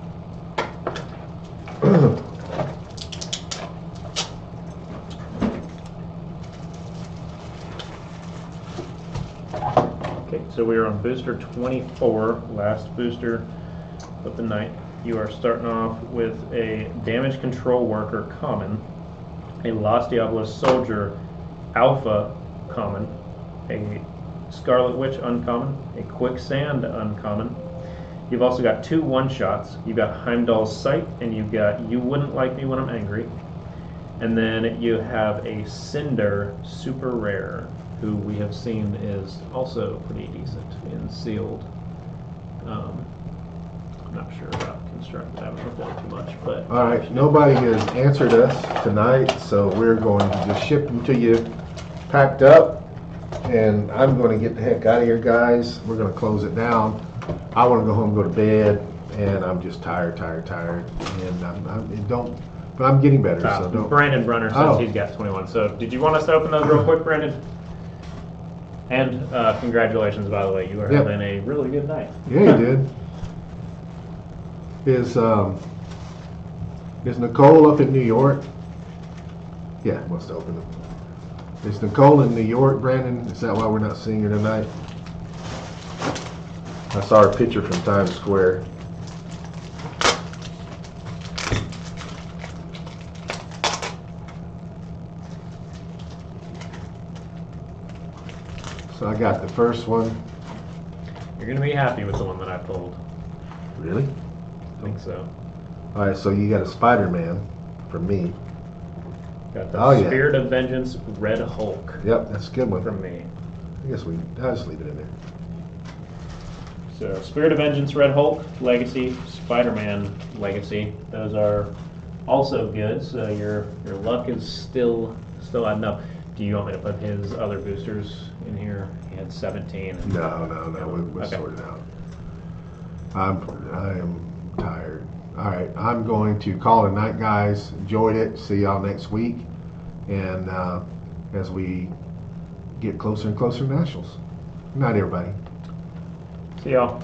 Okay, so we are on booster 24, last booster of the night. You are starting off with a Damage Control Worker common, a Los Diablos Soldier Alpha common, a Scarlet Witch uncommon, a Quicksand uncommon. You've also got two one-shots. You've got Heimdall's Sight, and you've got You Wouldn't Like Me When I'm Angry. And then you have a Cinder super rare, who we have seen is also pretty decent in sealed. I'm not sure about constructed. I haven't looked at it too much, but All right, nobody has answered us tonight, so we're going to just ship them to you packed up, and I'm going to get the heck out of here, guys. We're going to close it down. I want to go home and go to bed, and I'm just tired, and but I'm getting better, so don't. Brandon Brunner says he's got 21. So did you want us to open those real quick, Brandon? And congratulations, by the way. You are having a really good night. Yeah, you did. Is Nicole up in New York? Yeah, must open them. Is Nicole in New York, Brandon? Is that why we're not seeing her tonight? I saw her picture from Times Square. So I got the first one. You're going to be happy with the one that I pulled. Really? I think so. All right, so you got a Spider-Man from me. Got the Spirit of Vengeance Red Hulk. Yep, that's a good one. From me. I guess I'll just leave it in there. So Spirit of Vengeance Red Hulk, Legacy, Spider-Man, Legacy. Those are also good, so your luck is still I don't know. Do you want me to put his other boosters in here? He had 17. No, we'll sort it out. I am tired. All right, I'm going to call it a night, guys. Enjoyed it. See y'all next week. And as we get closer and closer to Nationals. Good night, everybody. See y'all.